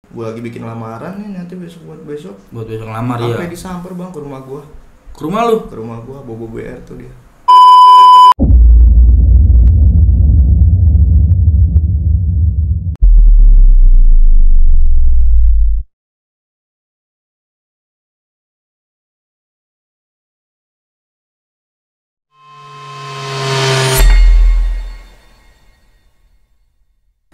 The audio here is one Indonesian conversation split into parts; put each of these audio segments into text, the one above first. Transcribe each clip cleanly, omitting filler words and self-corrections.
Gue lagi bikin lamaran nih nanti buat besok. Buat besok lamar ya. Sampai disamper bang ke rumah gue. Ke rumah lu? Ke rumah gue, Bobo BR tuh dia.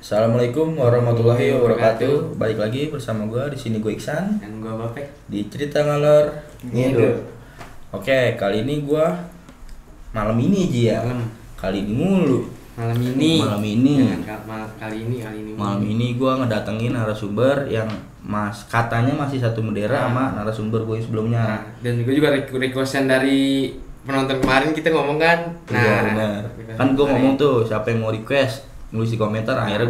Assalamualaikum warahmatullahi wabarakatuh. Balik lagi bersama gue di sini, gue Iksan Dan gue Bapek di cerita ngalor Ngidul. Oke, kali ini gue malam ini Ji ya. Kali ini mulu. Malam ini. Kali ini gue ngedatengin narasumber yang katanya masih satu bendera sama narasumber gue sebelumnya. Dan juga requestan dari penonton kemarin kita ngomong kan. Iya, benar. Kan gue ngomong tuh siapa yang mau request, nulis di komentar. Akhirnya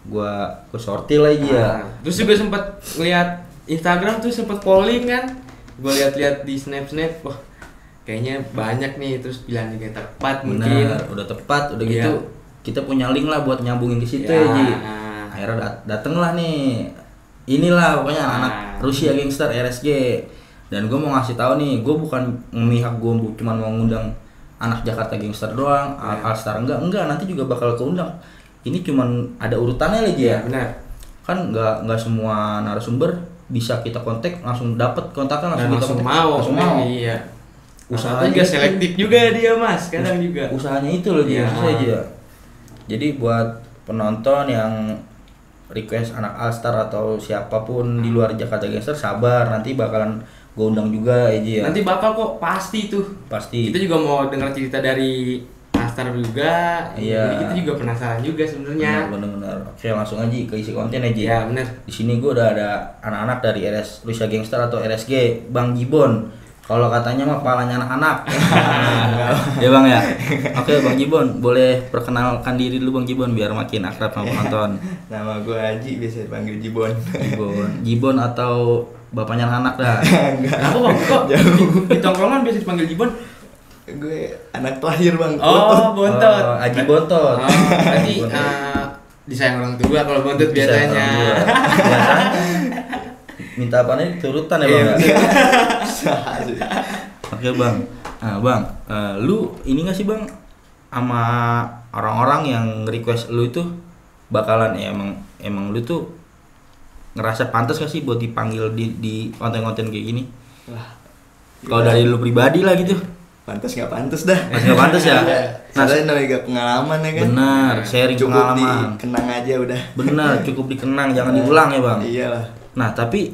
gue sortir lagi ya. Terus juga sempat ngeliat Instagram tuh sempat polling kan. Gue lihat-lihat di snap, wah kayaknya banyak nih. Terus bilang juga tepat. Benar, mungkin udah tepat, udah iya. gitu kita punya link lah buat nyambungin ke situ ya, Ji. Akhirnya dateng lah nih. Inilah pokoknya anak Rusia Gangster RSG. Dan gue mau ngasih tahu nih, gue bukan memihak, gue cuma mau ngundang anak Jakarta Gangster doang, Alstar enggak, nanti juga bakal keundang. Ini cuman ada urutannya aja ya. Benar. Kan enggak semua narasumber bisa kita kontak langsung dapat kontaknya Langsung mau. Iya. Usahanya juga selektif juga dia Mas, kadang juga. Usahanya itu loh dia, susah aja. Jadi buat penonton yang request anak Alstar atau siapapun di luar Jakarta Gangster, sabar, nanti bakalan gue undang juga aja ya. Nanti bakal kok, pasti tuh. Pasti. Kita juga mau dengar cerita dari Alstar juga. Iya. Jadi kita juga penasaran juga sebenarnya. Bener-bener. Oke, langsung aja ke isi konten aja. Ya bener. Di sini gue udah ada anak-anak dari Rusia Gangster atau RSG, Bang Jibon. Kalau katanya mah palanya anak-anak. Ya Bang ya. Oke Bang Jibon, boleh perkenalkan diri dulu Bang Jibon biar makin akrab sama penonton. Nama gue Haji, biasa dipanggil Jibon. Jibon atau bapaknya anak dah. Kenapa Bang? Kok di tongkrongan biasa dipanggil Jibon? Gue anak terakhir Bang. Bontot. Haji Bontot. Berarti disayang orang tua kalau bontot biasanya. Biasanya minta apa nih turutan ya Bang. Oke Bang. Nah Bang, lu ini nggak sih Bang sama orang-orang yang request lu itu bakalan ya, emang lu tuh ngerasa pantas gak sih buat dipanggil di konten-konten kayak gini? Kalau dari lu pribadi lah gitu. Pantas nggak pantas dah. Nggak pantas ya. Nah, saya namanya pengalaman ya kan. Benar, sharing cukup pengalaman. Dikenang aja udah. Benar, cukup dikenang, jangan diulang ya Bang. Iyalah. Nah tapi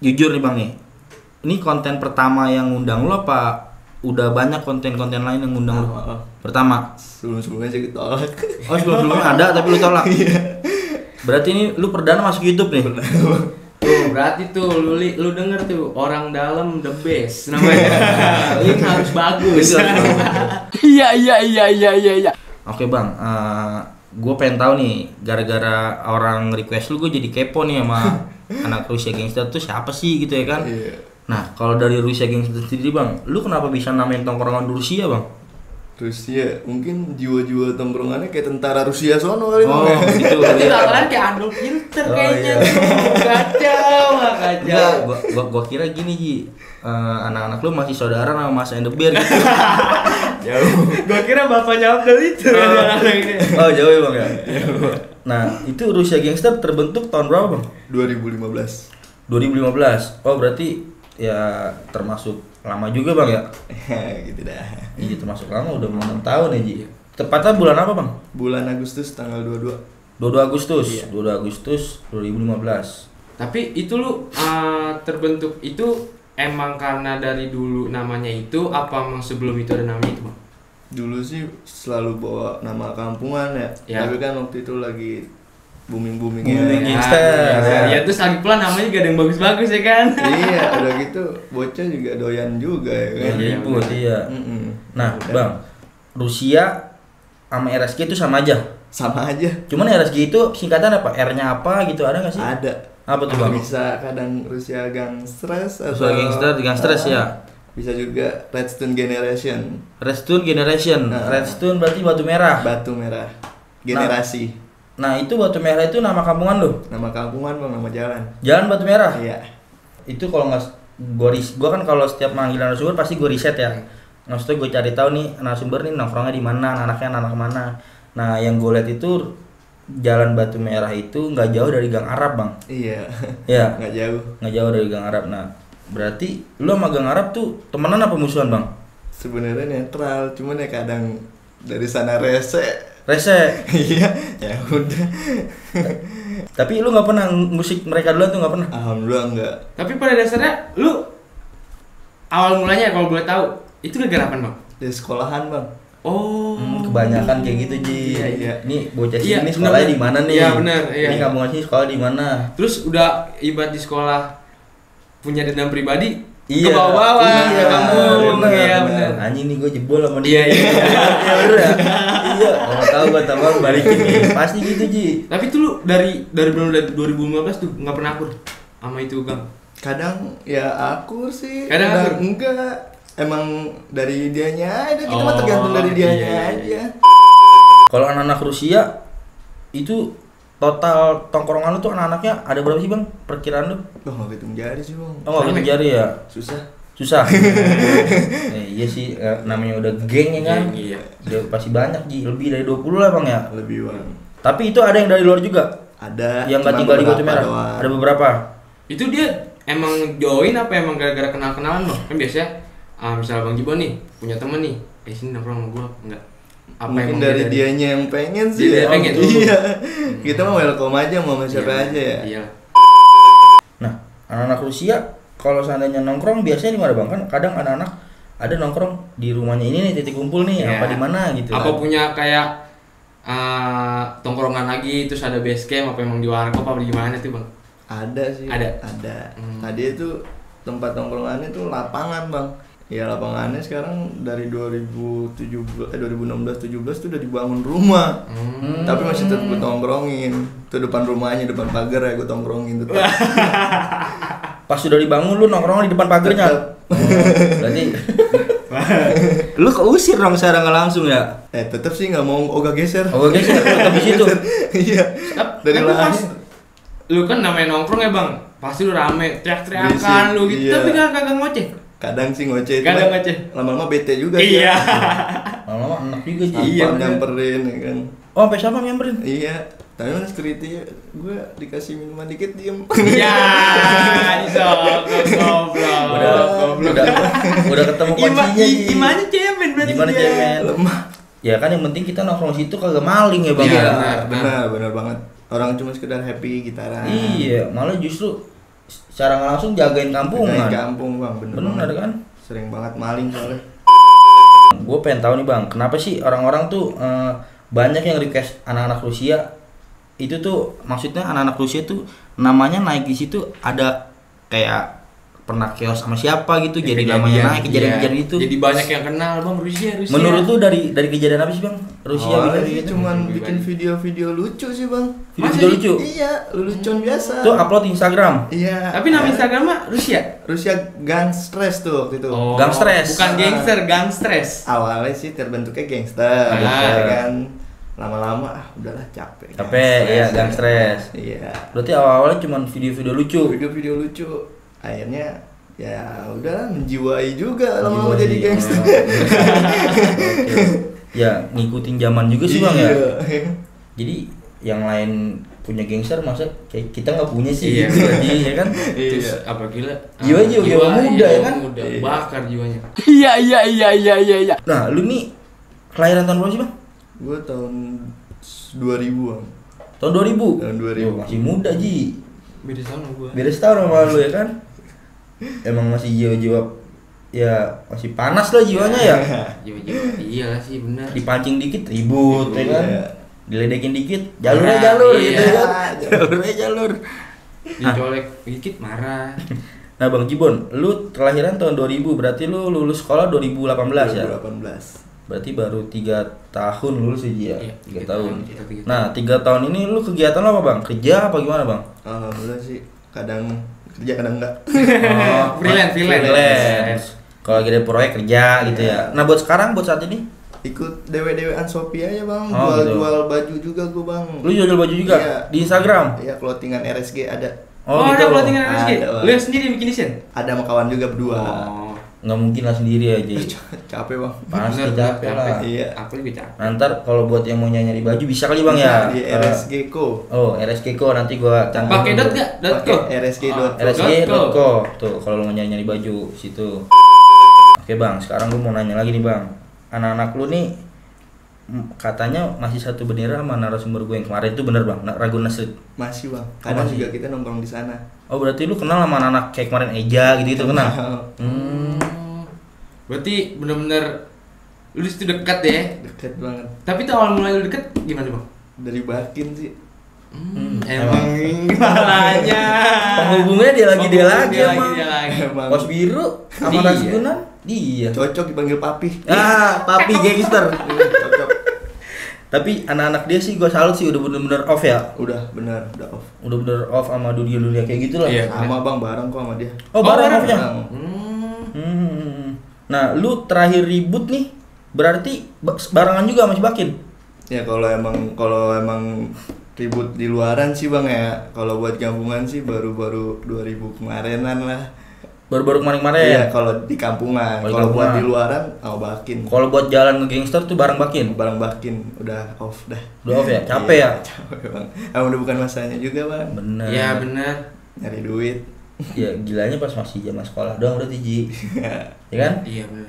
jujur nih Bang nih, ini konten pertama yang ngundang lu apa udah banyak konten-konten lain yang ngundang lu? Pertama. Sebelum-sebelumnya sih ditolak. Oh sebelum-sebelumnya ada tapi lu tolak. Iya. Berarti ini lu perdana masuk YouTube nih. Tuh, berarti tuh lu denger tuh orang dalam the best namanya. Link harus bagus. Iya. Oke Bang, gue pengen tahu nih, gara-gara orang request lu, gue jadi kepo nih sama anak Rusia Gangster tuh siapa sih gitu ya kan? Iya. Nah kalau dari Rusia Gangster sendiri Bang, lu kenapa bisa namain tongkrongan Rusia Bang? Rusia, mungkin jiwa-jiwa tongkrongannya kayak tentara Rusia sono kali Bang. Oh gitu. Berarti bakalan kayak Adolf Hitler kayaknya. Kacau. Enggak, gua kira gini Ji, anak-anak lu masih saudara sama Mas and the Bear gitu. Jauh. Gua kira bapaknya Abdul itu. Oh jauh ya Bang ya. Nah itu Rusia Gangster terbentuk tahun berapa Bang? 2015. 2015. Oh berarti ya termasuk lama juga Bang ya? Gitu dah. Iya termasuk lama, udah mau 6 tahun ya Ji. Tepatnya bulan apa Bang? Bulan Agustus tanggal 22. 22 Agustus. Iya. 22 Agustus 2015. Tapi itu lu terbentuk itu emang karena dari dulu namanya itu apa emang sebelum itu ada nama itu Bang? Dulu sih selalu bawa nama kampungan ya. Tapi kan waktu itu lagi booming-boomingnya. Booming gangster. Ya terus lagi pula namanya gak ada yang bagus-bagus ya kan? Iya, udah gitu bocah juga doyan juga ya kan. Ribut iya. Nah Udah. Bang, Rusia sama RSG itu sama aja? Sama aja. Cuman RSG itu singkatan apa? R-nya apa gitu, ada gak sih? Ada. Apa tuh Bang? Bisa kadang Rusia Gangsters atau Rusia Gangsters ya. Bisa juga Redstone Generation. Redstone Generation. Nah. Redstone berarti batu merah. Batu merah. Generasi. Nah itu Batu Merah itu nama kampungan lo? Nama kampungan bang, nama jalan. Jalan Batu Merah? Iya. Itu kalau nggak, gue kan kalau setiap manggil narasumber pasti gue riset ya. Maksudnya gue cari tahu nih narasumber nih nongkrongnya di mana, anaknya anak mana. Nah yang gue lihat itu Jalan Batu Merah itu nggak jauh dari Gang Arab bang. Iya. Ya. Nggak jauh dari Gang Arab. Nah berarti lu sama Gang Arab tuh temenan apa musuhan bang? Sebenarnya netral, cuman ya kadang dari sana rese. Iya, ya udah. Tapi lu nggak pernah musik mereka duluan tuh nggak pernah? Alhamdulillah enggak. Tapi pada dasarnya lu awal mulanya kalau boleh tahu itu gara-gara apa bang? Dari sekolahan bang. Oh. Kebanyakan kayak gitu Ji. Iya. Ini bocah sini sekolahnya di mana nih? Iya benar. Iya. Ini kamu sini sekolah di mana? Terus udah ibarat di sekolah punya dendam pribadi. Iya, ke bawah-bawah iya, ke kamu. Iya benar. Anjing nih gue jebol sama dia. Iya. Iya bener ya. Iya, kalau tahu gue tambah balikin nih. Pasti gitu Ji. Tapi tuh lu dari 2015 tuh nggak pernah akur sama itu Gang. Kadang ya akur sih. Kadang enggak. Emang dari dianya aja, kita mah tergantung dari dianya aja. Kalau anak-anak Rusia itu total tongkrongan lu tuh anak-anaknya ada berapa sih bang? Perkiraan lu? Oh nggak hitung jari sih bang. Oh nggak hitung jari ya? Susah. Iya sih, namanya udah geng ya kan? Iya. Udah pasti banyak Ji, lebih dari 20 lah bang ya? Lebih bang. Tapi itu ada yang dari luar juga? Ada. Yang nggak tinggal di Batu Merah? Ada beberapa? Itu dia emang join apa emang gara-gara kenal-kenalan bang? Kan biasanya misalnya Bang Jibon nih punya temen nih, sini nongkrong sama gua enggak? Apa mungkin dari dianya yang pengen sih dia ya. pengen. Iya. Kita mah welcome aja mau siapa aja ya. Iya. Nah, anak-anak Rusia kalau seandainya nongkrong biasanya di mana bang? Kan kadang anak-anak ada nongkrong di rumahnya ini nih titik kumpul nih, apa di mana gitu. Apa kan? punya kayak tongkrongan lagi terus ada base camp apa emang di warkop apa di mana tuh bang? Ada sih. Ada. Tadi itu tempat nongkrongannya tuh lapangan bang. Ya lapangannya sekarang dari 2016-17 tuh udah dibangun rumah. Tapi masih tetap gue tongkrongin. Tuh depan rumahnya, depan pagar ya gue tongkrongin tetap. Pas sudah dibangun lu nongkrong di depan pagarnya. Berarti lu keusir dong secara nggak langsung ya? Tetap sih nggak mau ogah geser. Ogah geser tetap di situ. Iya. Dari lahan. Lu kan namanya nongkrong ya bang, pasti lu rame, teriak-teriakan lu gitu. Iya. Tapi kan kagak ngoceh. Kadang sih ngoceh. Kadang ngoceh. Lama-lama bete juga. Iya. Lama-lama enak juga sih. Iya. Nyamperin ya kan. Oh sampai sama nyamperin? Iya. Tapi kan security gue dikasih minuman dikit diem. Iya. Udah ketemu kuncinya. Gimana cemen berarti? Gimana cemen? Lemah. Ya kan yang penting kita nongkrong situ kagak maling ya bang. Iya, benar banget. Orang cuma sekedar happy gitaran. Iya, malah justru secara nggak langsung jagain kampungan. Jagain kampung bang, bener kan? Sering banget maling soalnya. Gue pengen tahu nih bang, kenapa sih orang-orang tuh banyak yang request anak-anak Rusia itu tuh, maksudnya anak-anak Rusia tuh namanya naik di situ ada kayak pernah chaos sama siapa gitu, jadi namanya naik kejadian-kejadian itu. Jadi banyak yang kenal bang Rusia. Menurut lu dari kejadian apa sih bang? Rusia bikin gitu? Cuman bikin video-video lucu sih bang. Video lucu? Iya, lelucon biasa. Tuh upload Instagram? Iya. Tapi nama Instagram mah Rusia? Rusia Gang Stress tuh waktu itu. Oh, Gang Stress? Bukan gangster, Gang Stress. Awalnya sih terbentuknya gangster, kan. Lama-lama udahlah capek. Iya, Gang Stress. Iya. Berarti awalnya cuman video-video lucu. Video-video lucu. Akhirnya ya udah menjiwai juga lama-lama jadi gangster. Ya ngikutin zaman juga sih bang ya. Jadi yang lain punya gangster masa kayak kita nggak punya sih gitu aja ya kan. Terus apa gila? Jiwa muda ya kan. Muda, bakar jiwanya. Iya. Nah lu nih kelahiran tahun berapa sih bang? Gue tahun 2000-an. Tahun 2000? Tahun 2000. Masih muda Ji. Beda tahun sama gue. Beda setahun sama lu ya kan. Emang masih jiwa-jiwa ya masih panas lah jiwanya ya. Jiwa-jiwa iya lah sih benar. Dipancing dikit ribut ya kan. Diledekin dikit Marah, jalur iya. gitu kan. Jalur. Dicolek dikit marah. Nah Bang Jibon, lu kelahiran tahun 2000 berarti lu lulus sekolah 2018 ya? 2018. Berarti baru 3 tahun lulus ya? Iya, 3 tahun. Kita 3 tahun. Nah 3 tahun ini lu kegiatan lo apa Bang? Kerja apa gimana Bang? Alhamdulillah sih, kadang kerja kadang enggak. Freelance. Kalau lagi ada proyek kerja gitu ya. Nah buat sekarang, buat saat ini? ikut dewe-dewean Shopee aja bang, Oh, jual baju juga gue bang. Lu jual baju juga Iya. di Instagram? Iya, clothingan RSG ada. Oh, gitu. ada clothingan RSG. Ada, Bang. Lu yang sendiri bikin desain? Ada sama kawan juga berdua. Oh. Nggak mungkin lah sendiri aja. Capek bang. Pasti Bener, capek lah. Iya. Aku juga capek. Nanti kalau buat yang mau nyari baju bisa kali bang Bisa ya. di RSG Co. Oh RSG Co nanti gua cantum. Pakai dot enggak? Dot Pakai co. RSG.co. RSG.co tuh kalau mau nyari baju situ. Oke bang, sekarang gua mau nanya lagi nih bang. Anak-anak lu nih katanya masih satu bendera sama narasumber gue yang kemarin itu bener bang, Ragunan Street. Masih bang. Kadang masih? juga kita nongkrong di sana. Oh berarti lu kenal sama anak kayak kemarin Eja gitu kenal? Berarti bener-bener lu di situ dekat ya. Deket banget. Tapi tuh awal mulai lu deket gimana bang? Dari Bakin sih. Emang malahnya. Penghubungnya dia lagi Dia emang. lagi. Emang Pos biru sama Dia. Ragunan dia. cocok dipanggil papi. Papi gangster. Cocok. Tapi anak-anak dia sih gue salut sih udah bener-bener off ya. Udah benar, udah off. Udah bener off sama dunia kayak gitu lah. Iya. Sama bang bareng kok sama dia. Oh bareng bareng. offnya. Bareng. Nah lu terakhir ribut nih berarti barengan juga masih Bakin. Ya kalau emang ribut di luaran sih bang ya. Kalau buat gabungan sih baru 2000 kemarinan lah. Baru-baru kemarin-kemarin. Iya kalau di kampungan. Oh, di Kalau buat kampungan. di luaran mau Bakin. Kalau buat jalan ke gangster tuh bareng Bakin. Bareng Bakin udah off dah. Udah off ya? Capek ya? Capek bang. Emang udah bukan masanya juga bang. Bener. Iya bener. Nyari duit. Ya gilanya pas masih zaman sekolah doang berarti Ji. Ya kan? Iya bener.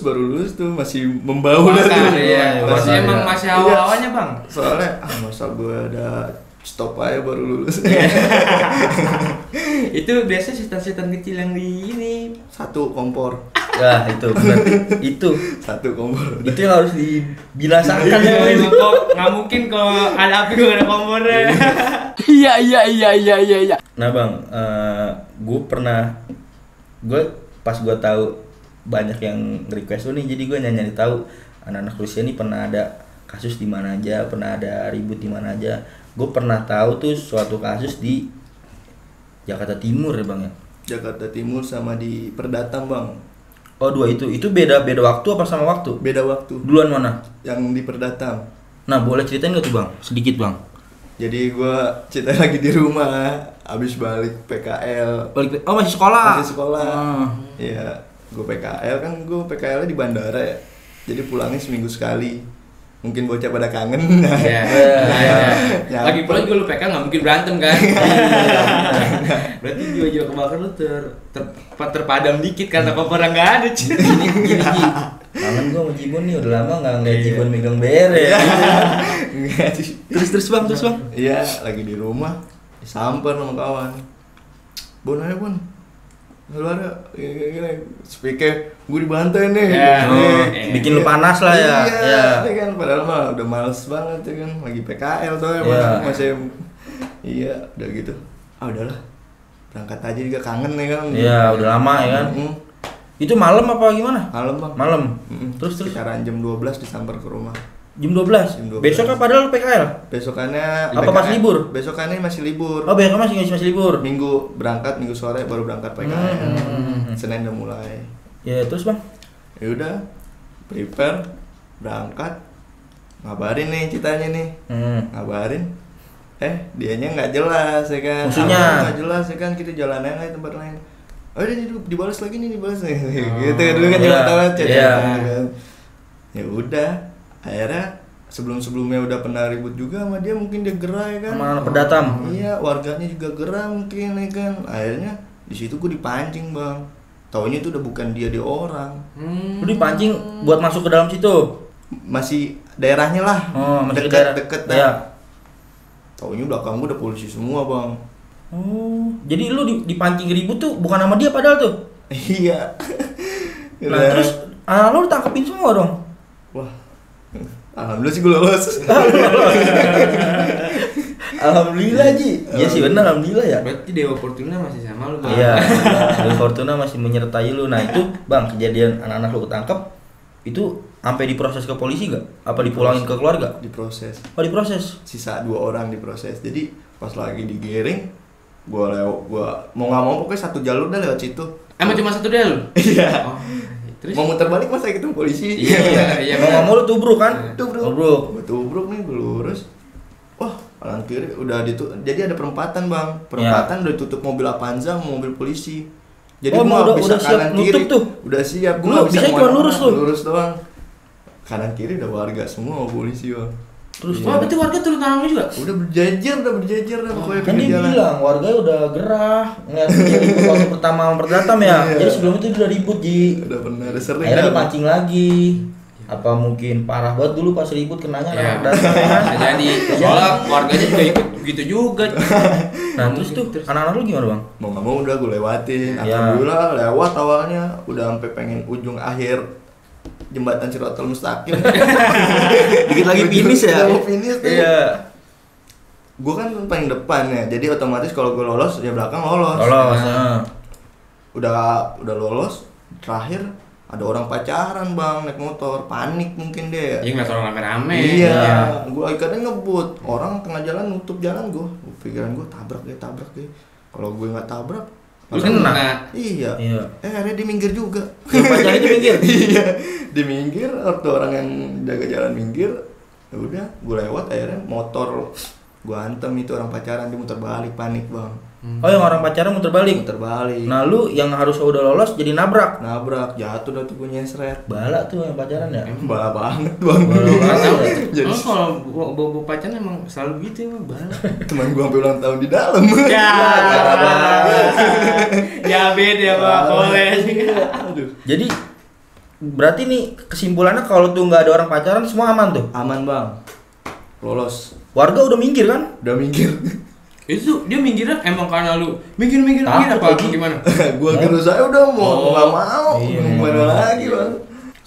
Baru lulus tuh masih membau dah tuh. Makanya ya. Masih Makanya. emang masih awal-awalnya bang. Soalnya masa gue ada stop aja baru lulus. Itu biasa setan-setan kecil yang di ini. Satu kompor. Ya itu bener. Itu Satu kompor. itu yang harus dibinasakan ya. Emang kok nggak mungkin kalau ada api gak ada kompornya. Iya. Nah bang, gue pas gue tahu banyak yang request lu nih, jadi gue nyari tahu anak-anak Rusia nih pernah ada kasus di mana aja, pernah ada ribut di mana aja. Gue pernah tahu tuh suatu kasus di Jakarta Timur ya bang ya. Jakarta Timur sama di Perdatam bang. Oh dua itu beda waktu apa sama waktu? Beda waktu. Duluan mana? Yang di Perdatam. Nah boleh ceritain gak tuh bang? Sedikit bang. Jadi gua cerita lagi di rumah, abis balik PKL. Oh masih sekolah? Masih sekolah. Ah. Iya, gua PKL kan PKL-nya di bandara ya. Jadi pulangnya seminggu sekali. Mungkin bocah pada kangen. Iya. Ya, Lagi pula juga lu PK nggak mungkin berantem kan? Berarti jiwa-jiwa kebakar lu terpadam dikit karena kompornya nggak ada. Gini Ji. Kangen gue sama Jibon nih, udah lama gak ngeliat Jibon megang bere. Enggak sih. Terus bang. Iya, lagi di rumah disamper sama kawan. Bon ayo Bon. Lu ada gini speaker gue dibantai nih. Ya, bikin lu panas lah ya. Iya, kan padahal mah udah males banget ya kan, lagi PKL tuh ya Iya. masih. Iya, udah gitu. Ah udahlah. Berangkat aja juga kangen nih kan. Iya, udah lama ya kan. Itu malam apa gimana? Malam bang. Malam. Mm-mm. Terus. Sekitaran jam 12 disamper ke rumah. Jam 12. Jam 12. Besok kan padahal PKL. Besokannya Apa pas libur? Besokannya masih libur. Oh, besok masih libur. Minggu berangkat, minggu sore baru berangkat PKL. Senin udah mulai. Ya, terus bang. Ya udah, prepare, berangkat, ngabarin nih ceritanya nih, ngabarin, dianya nggak jelas ya kan, Maksudnya? Nggak jelas ya kan, kita jalan aja tempat lain. Oh dia dibalas lagi nih, gitu kan dulu kan Iya, tahu chat iya. kan. Ya udah, akhirnya sebelumnya udah pernah ribut juga sama dia, mungkin dia gerah ya kan. Sama anak Perdatam. Iya, warganya juga gerah mungkin ya kan. Akhirnya di situ gue dipancing bang. Taunya itu udah bukan dia orang. Lu dipancing buat masuk ke dalam situ. Masih daerahnya lah. Oh, masih ke daerah. Deket dah. Iya. Taunya belakang gue udah polisi semua bang. Oh, jadi lu dipancing ribut tuh bukan sama dia padahal tuh. Iya. Nah, terus lu ditangkepin semua dong. Wah, alhamdulillah sih gue lolos. Alhamdulillah Ji. Iya sih benar alhamdulillah ya. Berarti Dewa Fortuna masih sama lu bang? Iya. Dewa Fortuna masih menyertai lu. Nah, itu Bang, kejadian anak-anak lu ketangkep itu sampai diproses ke polisi nggak? Apa dipulangin ke keluarga? Diproses. Oh, diproses. Sisa 2 orang diproses. Jadi pas lagi digiring, gua mau nggak mau pokoknya satu jalur dah lewat situ. Emang cuma satu dia lu? Iya. Oh. Terus? Mau muter balik masa ketemu polisi. Iya. Mau lu tubruk kan? Tubruk nih gue lurus. Wah, kanan kiri udah jadi ada perempatan bang. Perempatan udah ditutup mobil Avanza, mobil polisi. Jadi gua udah siap nutup tuh. Udah siap. Gua bisa cuma lurus tuh. Lurus doang. Kanan kiri udah warga semua polisi bang. Terus berarti warga turun tangan juga? Udah berjajar dah pokoknya kan dia bilang warga udah gerah ngeliat waktu pertama memperdatam ya. Jadi sebelum itu udah ribut Ji. Udah bener sering. Akhirnya dipancing lagi. Apa mungkin parah banget dulu pas ribut kenanya datang kan? Jadi soalnya warganya juga ikut gitu juga. Nah terus tuh anak-anak lu gimana bang? Mau nggak mau udah gue lewatin. Alhamdulillah lewat awalnya udah sampai pengen ujung akhir jembatan Shiratal Mustaqim. Dikit lagi finish ya. Finish tuh. Iya. Gue kan paling depan ya, jadi otomatis kalau gue lolos ya belakang lolos. Udah lolos, terakhir ada orang pacaran bang naik motor, panik mungkin dia. Iya nggak orang rame-rame. Iya. Gue akhirnya ngebut, orang tengah jalan nutup jalan gue. Pikiran gue tabrak deh. Kalau gue nggak tabrak lu kena. Iya. Akhirnya dia minggir juga. Yang pacarnya itu minggir. Iya. Dia minggir, waktu orang yang jaga jalan minggir, ya udah, gue lewat akhirnya motor gue antem itu orang pacaran dia muter balik panik bang. Oh yang orang pacaran muter balik. Nah lu yang harus udah lolos jadi nabrak jatuh dah tuh gue nyesret. Bala tuh yang pacaran ya. Bala banget bang. Jadi kalau bawa pacaran emang selalu gitu emang bala. Teman gue sampai ulang tahun di dalam. Ya beda bang. Boleh. Jadi berarti nih kesimpulannya kalau tuh nggak ada orang pacaran semua aman tuh. Aman bang. Lolos. Warga udah minggir kan? Udah minggir. Itu dia minggirnya emang karena lu minggir apa gimana? Gua kira saya udah mau nggak mau. Gimana lagi bang?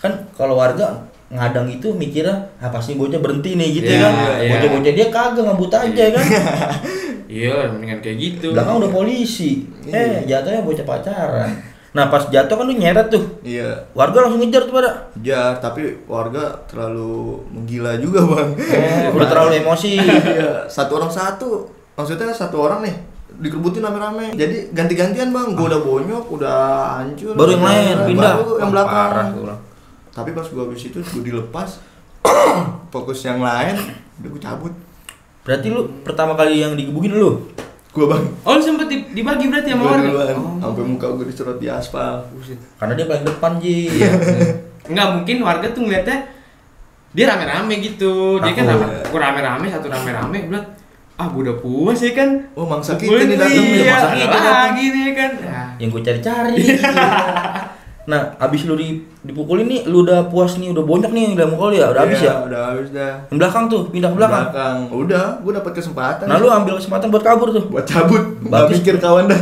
Kan kalau warga ngadang itu mikirnya pasti bocah berhenti nih gitu kan. Bocah-bocah dia kagak ngebut aja kan. Iya, mendingan kayak gitu. Belakang udah polisi. Jatuhnya bocah pacaran. Nah pas jatuh kan lu nyeret tuh. Iya. Warga langsung ngejar tuh pada. Ngejar, tapi warga terlalu menggila juga bang. Udah terlalu emosi. Iya. Maksudnya satu orang nih dikebutin rame-rame. Jadi ganti-gantian bang. Gue udah bonyok, udah hancur. Baru yang lain pindah. Baru yang belakang. Parah, tapi pas gue habis itu gue dilepas. Fokus yang lain, udah gue cabut. Berarti lu pertama kali yang digebukin lu? Gue bang. Oh lu sempet dibagi berarti sama warga? Sampai muka gue diserot di aspal. Karena dia paling depan Ji. Enggak mungkin warga tuh ngeliatnya dia rame-rame gitu. Dia kan rame-rame satu rame-rame bilang gue udah puas ya kan. Oh mangsa kita nih datang ya mangsa kita lagi nih kan. Yang gue cari-cari. Nah, abis lu dipukulin nih, lu udah puas nih, udah bonyok nih udah mukul ya, udah habis ya? Udah habis dah. Yang belakang tuh, pindah ke belakang. Udah, gue dapet kesempatan. Nah, lu ambil kesempatan buat kabur tuh. Buat cabut. Gak mikir kawan dah.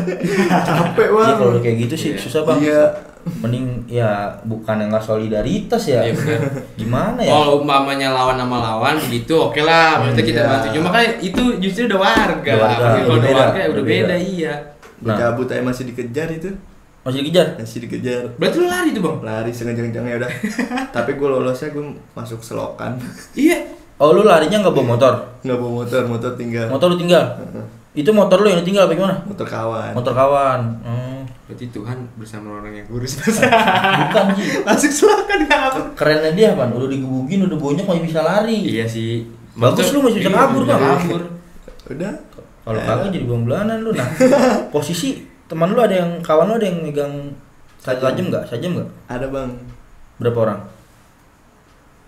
Capek bang. Iya kalau kayak gitu sih susah bang. Iya. Mending ya bukan yang nggak solidaritas ya. Iya benar. Gimana ya? Kalau umpamanya lawan sama lawan begitu oke lah, maksudnya kita bantu. Cuma kan itu justru udah warga. Kalau udah warga udah beda iya. Gue cabut aja masih dikejar itu. Masih dikejar? Masih dikejar. Berarti lu lari tuh bang? Lari sengaja-sengaja udah. Tapi gue lolosnya gue masuk selokan. Iya. Oh lu larinya nggak bawa motor? Nggak bawa motor tinggal. Motor lu tinggal? Itu motor lu yang ditinggal apa gimana? Motor kawan. Motor kawan. Berarti Tuhan bersama orang yang kurus. Bukan Ji. Masuk selokan nggak apa? Kerennya dia kan, udah digebukin, udah bonyok masih bisa lari. Iya sih. Bagus lu masih bisa kabur bang. Kabur. Udah. Kalau kagak jadi buang-bulanan lu. Nah, posisi teman lu ada yang kawan lu ada yang megang sajam nggak? Ada bang. Berapa orang?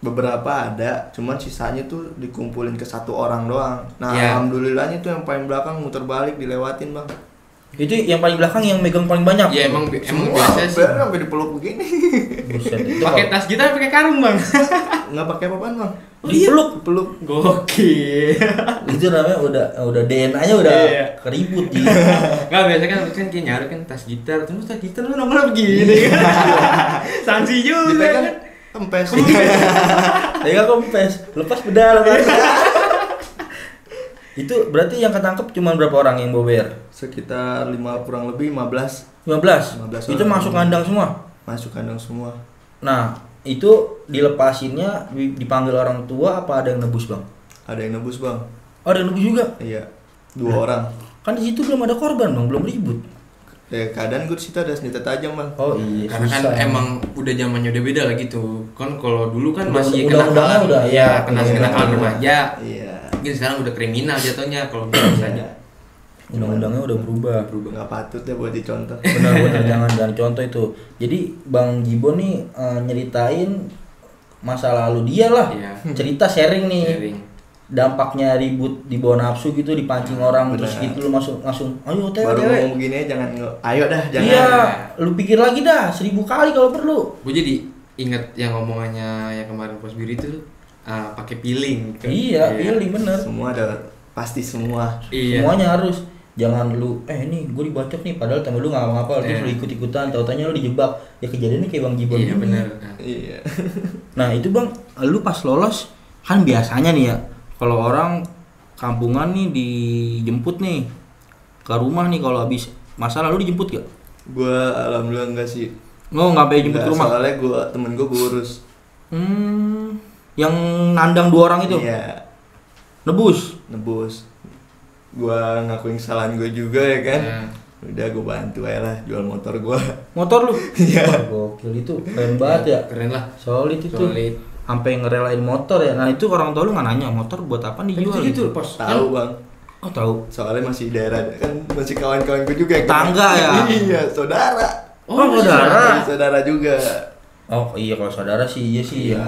Beberapa ada, cuman sisanya tuh dikumpulin ke satu orang doang. Nah ya. Alhamdulillahnya tuh yang paling belakang muter balik dilewatin bang. Itu yang paling belakang yang megang paling banyak. Iya emang biasa sih. Sampai dipeluk begini. Buset, itu Pakai tas kita pakai karung bang. Nggak pakai apa-apaan bang. Peluk. Gokil. Itu namanya udah DNA-nya udah keribut Ji. Nggak biasa kan kayak nyari kan tas gitar, terus tas gitar lu nomor begini kan. Sanksi juga Dipegang kan. kempes. Pegang kempes, lepas pedal kan. Itu berarti yang ketangkep cuma berapa orang yang bober? Sekitar kurang lebih 15. 15 itu masuk kandang semua? Masuk kandang semua. Nah, itu dilepasinnya dipanggil orang tua apa ada yang nebus, Bang? Ada yang nebus, Bang. Oh, ada yang nebus juga? Iya. 2 orang. Kan di situ belum ada korban, Bang, belum ribut. keadaan gue di situ ada senjata tajam bang. Oh iya. Karena kan susah. emang udah zamannya udah beda lah gitu. Kan kalau dulu kan Udah- masih undang-undangnya kenakalan, udah, ya, kenakalan iya. remaja. Iya. Mungkin sekarang udah kriminal jatuhnya kalau bisa saja. Undang-undangnya udah berubah. Nggak patut ya buat dicontoh. Benar-benar jangan contoh itu. Jadi Bang Gibo nih nyeritain masa lalu dia lah. Iya. Cerita sharing nih. Sharing. Dampaknya ribut di bawah nafsu gitu, dipancing orang terus Benar. gitu lu langsung ayo Baru tewe. ngomong begini aja jangan ayo dah jangan. Iya, lu pikir lagi dah 1000 kali kalau perlu. Gue jadi inget yang omongannya yang kemarin Pos Biri itu pakai piling. Iya, pilih bener. Semua ada pasti semua. Iya. Semuanya harus. Jangan lu nih gue dibacok nih padahal temen lu nggak ngapa-ngapa terus Iya. lu ikut-ikutan tau-taunya lu dijebak. Ya kejadiannya kayak Bang Gibo Iya ini. benar. Iya. Nah itu Bang, lu pas lolos kan biasanya nih ya kalau orang kampungan nih dijemput nih ke rumah nih kalau habis masalah lu dijemput gak? Gua alhamdulillah enggak sih. Nggak sampai jemput ke Enggak, rumah? soalnya temen gua urus. Yang nandang 2 orang itu? Iya. Nebus? Nebus. Gua ngakuin kesalahan gua juga ya kan. Iya. Udah gua bantu aja lah jual motor gua. Motor lu? Iya. Wah, gokil itu, keren banget ya. Keren lah. Solid itu. Solid. Sampai ngerelain motor ya. Nah itu orang tua lu nggak nanya motor buat apa dijual Gitu Pos. Tahu bang. Oh tahu. Soalnya masih daerah kan masih kawan-kawan gua juga. Tangga ya? Iya saudara. Oh, saudara. Saudara juga. Oh iya kalau saudara sih iya sih ya.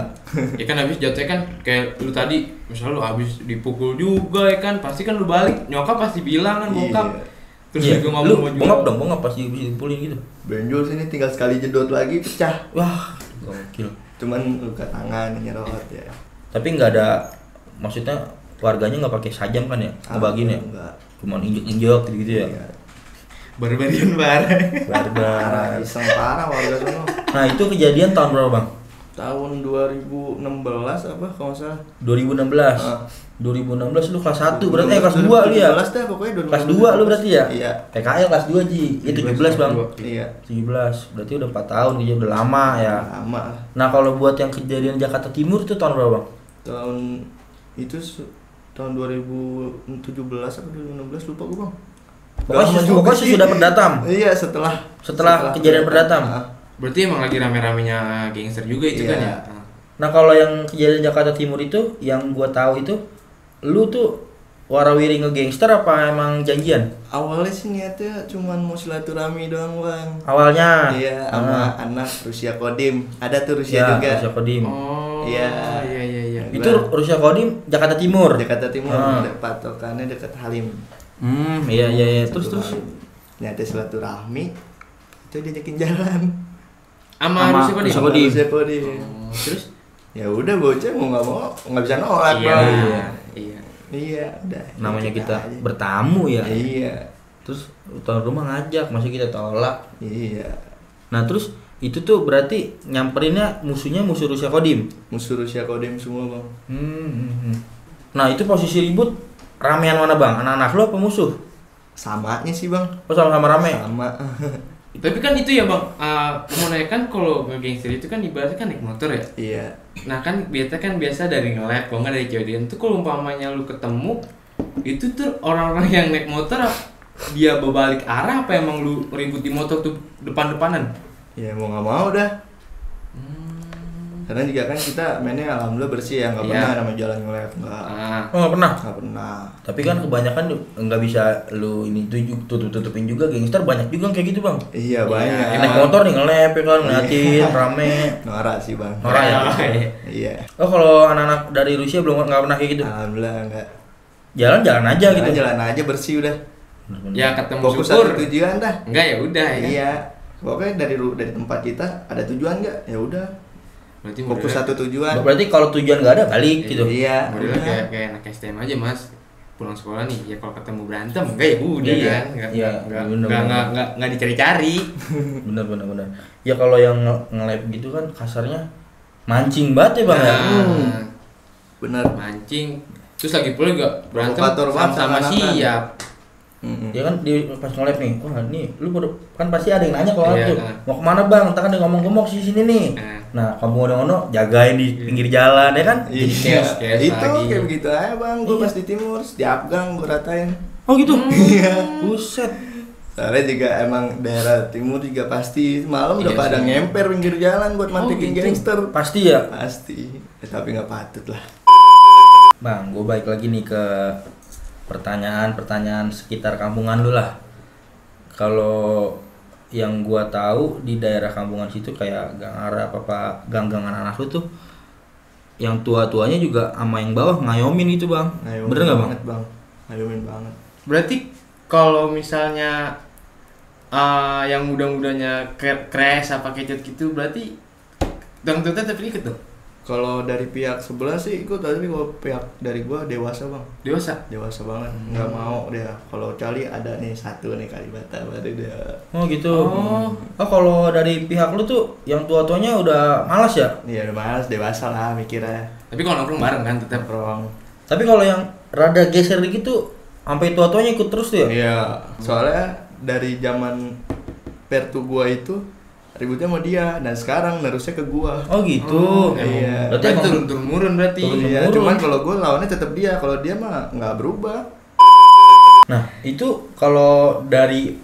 Ya kan habis jatuhnya kan kayak lu tadi misalnya lu habis dipukul juga ya kan pasti kan lu balik nyokap pasti bilang kan bokap. Iya. Terus Iya, juga mau lu jual. bongap dong, bongap pasti dipulin gitu. Benjol sini tinggal sekali jedot lagi pecah. Wah, gokil. Cuman luka tangan nyerot ya. Tapi nggak ada, maksudnya warganya nggak pakai sajam kan ya, ngebagiin ya? Enggak. Cuman injek-injek gitu ya. Iya. Barbarian bareng. Parah, Barbar. iseng parah warga sono. Nah itu kejadian tahun berapa bang? Tahun 2016 apa kalau nggak salah? 2016. Ah. 2016 lu kelas 1 berarti kelas 2 lu ya? 17 dah pokoknya 2016. Kelas 2 lu berarti ya? Iya. PKL kelas 2 Ji. Ya 17 bang. Iya. 17. Berarti udah 4 tahun dia udah lama ya. Lama lah. Nah kalau buat yang kejadian Jakarta Timur itu tahun berapa bang? Tahun itu tahun 2017 apa 2016 lupa gue bang. Pokoknya sudah berdatam. Iya setelah kejadian berdatam. Ah. Berarti emang lagi rame-ramenya gangster juga itu Iya. kan ya. Nah kalau yang kejadian Jakarta Timur itu yang gua tahu itu lu tuh warawiri ngegangster apa emang janjian? Awalnya sih niatnya cuman mau silaturahmi doang bang. Awalnya? Iya sama anak Rusia Kodim. Ada tuh Rusia Ya, juga. Rusia Kodim. Oh. Iya. Iya. Itu Rusia Kodim Jakarta Timur. Jakarta Timur. Ah. Ada patokannya dekat Halim. Iya. Terus. Niatnya silaturahmi. Itu diajakin jalan. Sama Rusia Kodim. Rusia Kodim. Rusia Kodim. Oh, terus? Ya udah bocah mau nggak bisa nolak Iya. bang. Iya. Iya udah. Namanya kita aja. bertamu ya. Iya. Terus tuan rumah ngajak, masih kita tolak. Iya. Nah terus itu tuh berarti nyamperinnya musuhnya musuh Rusia Kodim. Musuh Rusia Kodim semua bang. Nah itu posisi ribut ramean mana bang? Anak-anak lu apa musuh? Samanya sih bang. Oh sama-sama rame? Sama. Tapi kan itu ya bang, mau naik kan kalau nge-gangster itu kan ibaratnya kan naik motor ya. Iya. Nah kan biasa dari nge-lab, kalau nggak dari cewek itu kalau umpamanya lu ketemu itu tuh orang-orang yang naik motor dia berbalik arah apa emang lu ribut di motor tuh depan-depanan? Ya mau nggak mau dah. Karena juga kan kita mainnya alhamdulillah bersih ya, nggak Iya. pernah namanya jalan nge-live nggak. Oh nggak pernah? Nggak pernah. Tapi kan kebanyakan nggak bisa lu ini tutupin juga gangster banyak juga yang kayak gitu bang. Iya banyak. Naik motor nih ngelep ya kan ngeliatin rame. Norak sih bang. Norak ya? Iya. Oh kalau anak-anak dari Rusia belum nggak pernah kayak gitu? Alhamdulillah enggak. Jalan-jalan aja gitu. Jalan aja bersih udah. Ya ketemu Fokus syukur. satu tujuan dah. Enggak ya udah ya. Iya. Pokoknya dari tempat kita ada tujuan nggak? Ya udah. Berarti Fokus modelnya- satu tujuan. Berarti kalau tujuan nggak ada balik gitu. Iya. Modelnya udah. kayak anak STM aja mas. Pulang sekolah nih, ya kalau ketemu berantem enggak ya udah Iya. kan. Iya, bener. Enggak dicari-cari. Bener. Ya kalau yang nge-lab gitu kan kasarnya mancing banget ya bang ya. Nah, Bener. mancing. Terus lagi pula juga berantem Provokator banget sama seakan-akan. siap. Ya kan di pas nge-lab nih, wah nih lu kan pasti ada yang nanya kalau Iya, tuh kan. mau kemana bang? Ntar kan dia ngomong-ngomong sih sini nih. Nah kamu ngono jagain di pinggir jalan ya kan? Iya. chaos Itu lagi. kayak begitu aja bang. Gue Iya. pas di timur, di Afgang gue ratain. Oh gitu? Iya. Buset. Soalnya juga emang daerah timur juga pasti malam udah Iya pada sih. ngemper pinggir jalan buat mantekin gitu. gangster. Pasti ya. Pasti. Tapi nggak patut lah. Bang, gue balik lagi nih ke pertanyaan sekitar kampungan lu lah. Kalau yang gua tahu di daerah kampungan situ kayak Gang Arab apa gang-gangan anak lu tuh yang tua-tuanya juga sama yang bawah ngayomin gitu, Bang. Ngayomin Bener nggak, Bang? banget, Bang? Ngayomin banget. Berarti kalau misalnya yang muda-mudanya crash apa kecut gitu, berarti dangdutnya tetap ikut dong? Kalau dari pihak sebelah sih ikut, tapi kalau pihak dari gua dewasa, Bang. Dewasa? Dewasa banget, nggak mau dia. Kalau Cali ada nih satu nih Kalibata baru dia. Oh gitu. Oh kalau dari pihak lu tuh yang tua-tuanya udah malas ya? Iya udah malas, dewasa lah mikirnya. Tapi kalau nongkrong bareng kan tetap. Nongkrong. Tapi kalau yang rada geser dikit tuh sampai tua-tuanya ikut terus tuh ya? Iya, soalnya dari zaman pertu gua itu ributnya sama dia, dan sekarang nerusnya ke gua. Oh gitu. Iya. Berarti Berarti emang turun-turun berarti. Turun. Iya, cuman kalau gua lawannya tetap dia, kalau dia mah nggak berubah. Nah, itu kalau dari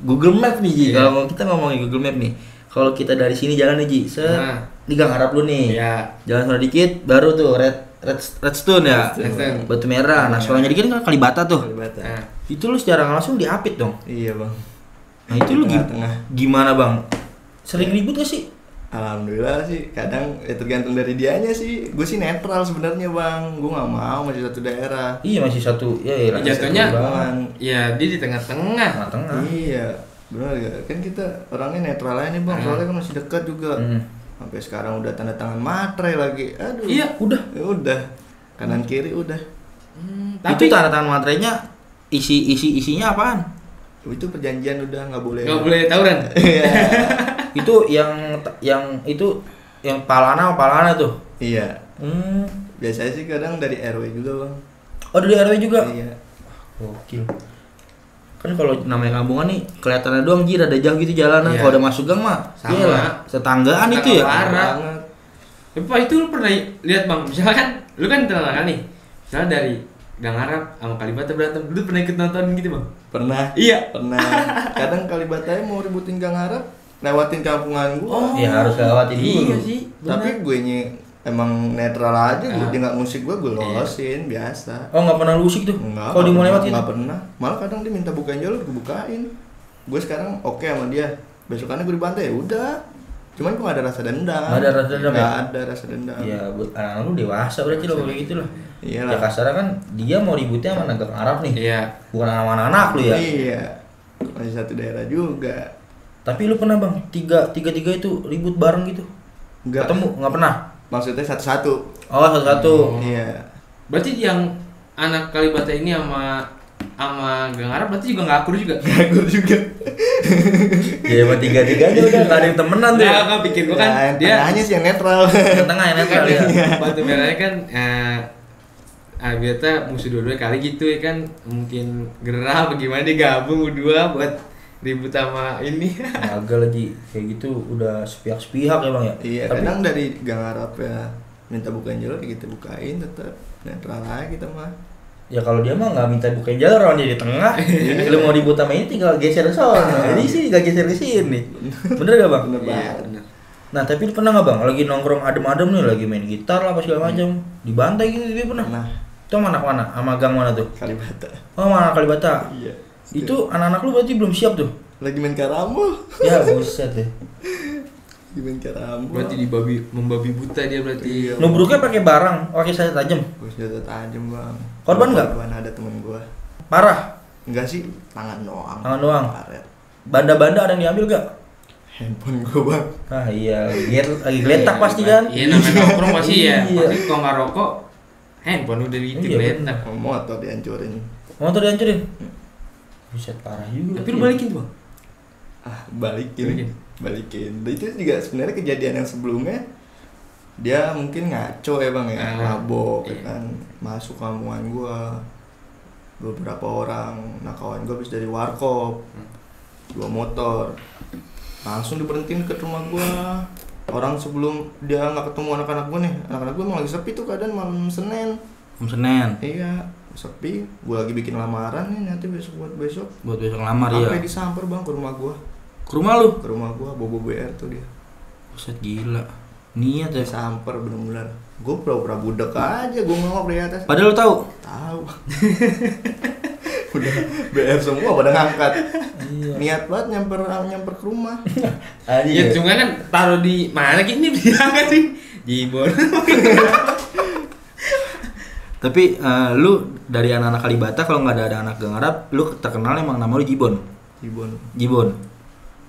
Google Map nih, Ji. Iya. Kalau kita ngomongin Google Map nih. Kalau kita dari sini jalan nih, Ji. Nah. Di Gang Arab lu nih. Iya. Jalan sana dikit baru tuh Redstone ya. Redstone. Batu merah. Nah, soalnya dikit kan Kalibata tuh. Kalibata. Nah. Itu lu secara nggak langsung diapit dong. Iya, Bang. Nah, itu lu Tengah-tengah. gimana, Bang? Sering ribut gak sih? Alhamdulillah sih, kadang ya tergantung dari dianya sih. Gue sih netral sebenarnya, Bang. Gue nggak mau masih satu daerah. Iya, masih satu. Ya, Jatuhnya Bang. ya dia di tengah-tengah. tengah. Iya, benar gak? Kan kita orangnya netral aja nih, Bang. Soalnya kan masih dekat juga. Sampai sekarang udah tanda tangan materai lagi. Aduh. Iya, Udah. Ya udah. Kanan kiri udah. Itu tanda tangan materainya isinya apaan? Itu perjanjian udah nggak boleh. nggak boleh tawuran. Iya. Itu yang palana tuh. Iya. Hmm. Biasanya sih kadang dari RW juga, Bang. Oh dari RW juga? Iya. Gokil. Kan kalau namanya kampungan nih kelihatannya doang Ji rada jauh gitu jalanan. Iya. Kalau udah masuk gang mah Sama. iyalah, tetanggaan itu ya. Parah. Banget. Tapi Pak, itu lu pernah lihat Bang, misalkan lu kan tenang nih. Misalnya dari Gang Arab sama Kalibata berantem, lu pernah ikut nonton gitu Bang? Pernah. Iya. Pernah. Kadang Kalibatanya mau ributin Gang Arab, lewatin kampungan gua. Oh. Ya harus lewatin dulu. Iya sih. Tapi gue emang netral aja, gue Ah. dia nggak musik gue lolosin biasa. Oh nggak pernah lusik tuh? Enggak. Kalau dia mau lewat gitu? Nggak pernah. Malah kadang dia minta bukain jalur, gue bukain. Gue sekarang oke sama dia. Besokannya gue dibantai ya udah. Cuman gue gak ada rasa dendam. Nggak ada rasa dendam ya? Nggak ada rasa dendam. Iya, anak lu dewasa berarti lo kayak gitu lah. Iya Ya lah. kasarnya kan dia mau ributnya sama negara Arab nih. Iya. Bukan sama anak-anak lu ya. Iya. Masih satu daerah juga. Tapi lu pernah Bang tiga itu ribut bareng gitu? Enggak. Ketemu nggak pernah? Maksudnya satu-satu. Oh satu-satu. Iya. Berarti yang anak Kalibata ini sama Gang Arab berarti juga nggak akur juga. Gue juga. Ya emang tiga-tiganya udah nggak ada yang temenan tuh. Nah, kan pikir gua kan Ya, yang dia tengahnya sih yang netral. Yang tengah yang netral ya. batu merahnya kan biasa musuh dua-dua kali gitu ya kan, mungkin gerah bagaimana dia gabung berdua buat ribut sama ini. Agak lagi kayak gitu udah sepihak-sepihak ya Bang ya. Iya, Tapi kadang dari Gang Arab ya minta bukain jalur ya kita bukain, tetap netral aja kita mah. ya kalau dia mah nggak minta bukain jalur orang dia di tengah. Lu mau ribut sama ini tinggal geser ke sono. Jadi sih nggak geser ke sini. Bener gak Bang? Bener Iya, banget. benar. Nah tapi lu pernah nggak Bang lagi nongkrong adem-adem nih lagi main gitar lah apa segala macam dibantai gitu dia pernah? Nah, Itu sama anak mana? Sama gang mana tuh? Kalibata. Oh sama anak Kalibata. Iya. Itu anak-anak lu berarti belum siap tuh? Lagi main karambol. Ya buset deh. Lagi main karambol. Berarti membabi buta dia berarti. Iya. Nubruknya pakai barang, pakai senjata tajam. Gue senjata tajam, Bang. Korban nggak? Korban ada temen gua. Parah. Enggak sih, tangan doang. Tangan doang. Karet. Banda-banda ada yang diambil gak? Handphone gua, Bang. Ah iya, lagi geletak pasti kan? Iya namanya nongkrong pasti ya. Iya. Pasti kalau nggak rokok, handphone udah Iya, digeletak. Motor dihancurin. Motor dihancurin. Buset parah juga. Tapi lu balikin tuh Bang. Balikin. Itu juga sebenarnya kejadian yang sebelumnya dia mungkin ngaco ya Bang ya, mabok ya iya. kan, masuk kampungan gua beberapa orang, nah kawan gua habis dari warkop, 2 motor, langsung diberhentiin ke rumah gua. Orang sebelum dia nggak ketemu anak-anak gua nih, anak-anak gua emang lagi sepi tuh keadaan malam Senin. Senin. Iya, sepi, gue lagi bikin lamaran nih nanti buat besok. Buat besok lamar ya. Sampai disamper bang ke rumah gue. Ke rumah lu? Ke rumah gue, Bobo BR tuh dia. Buset gila. Niat ya. Samper bener-bener. Gue pura-pura budek aja, gue ngomong dari atas. Padahal lu tahu. Tahu. Udah BR semua pada ngangkat. Iya. Niat banget nyamper ke rumah. Ya cuma kan taruh di mana gini diangkat sih? Jibon. Tapi lu dari anak-anak Kalibata kalau nggak ada anak Gang Arab, lu terkenal emang nama lu Jibon. Jibon.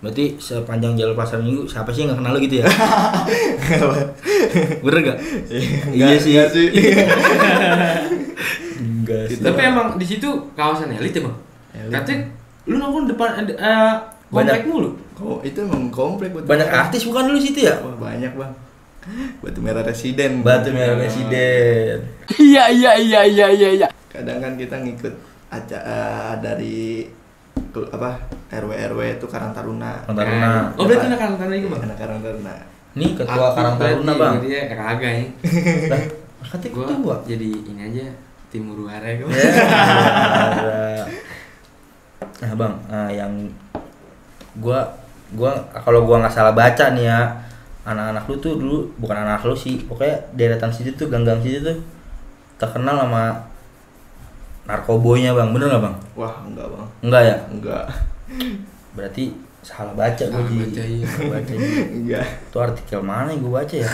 Berarti sepanjang jalur Pasar Minggu siapa sih yang nggak kenal lu gitu ya? Bener gak? Iya sih. Enggak sih. Tapi emang di situ kawasan elit ya bang. Katanya lu nongkrong depan komplek mulu. Oh itu emang komplek buat Banyak artis bukan lu situ ya? Wah banyak bang. Batu Merah Residen. Iya. Kadang kan kita ngikut dari RW itu Karang Taruna. Oh berarti anak Karang Taruna itu bang? Anak Karang Taruna. Nih ketua Karang Taruna bang. Dia kagak ya. Katanya Gua ketua. jadi ini aja tim Uruhara gue. Nah bang, yang gua kalau gua nggak salah baca nih ya, anak-anak lu tuh dulu bukan anak lu sih, pokoknya deretan situ tuh gang-gang situ tuh terkenal sama narkoboynya bang, bener nggak bang? Wah enggak bang. Enggak ya? Enggak. Berarti salah baca gue Baca iya. Enggak. Itu artikel mana yang gue baca ya?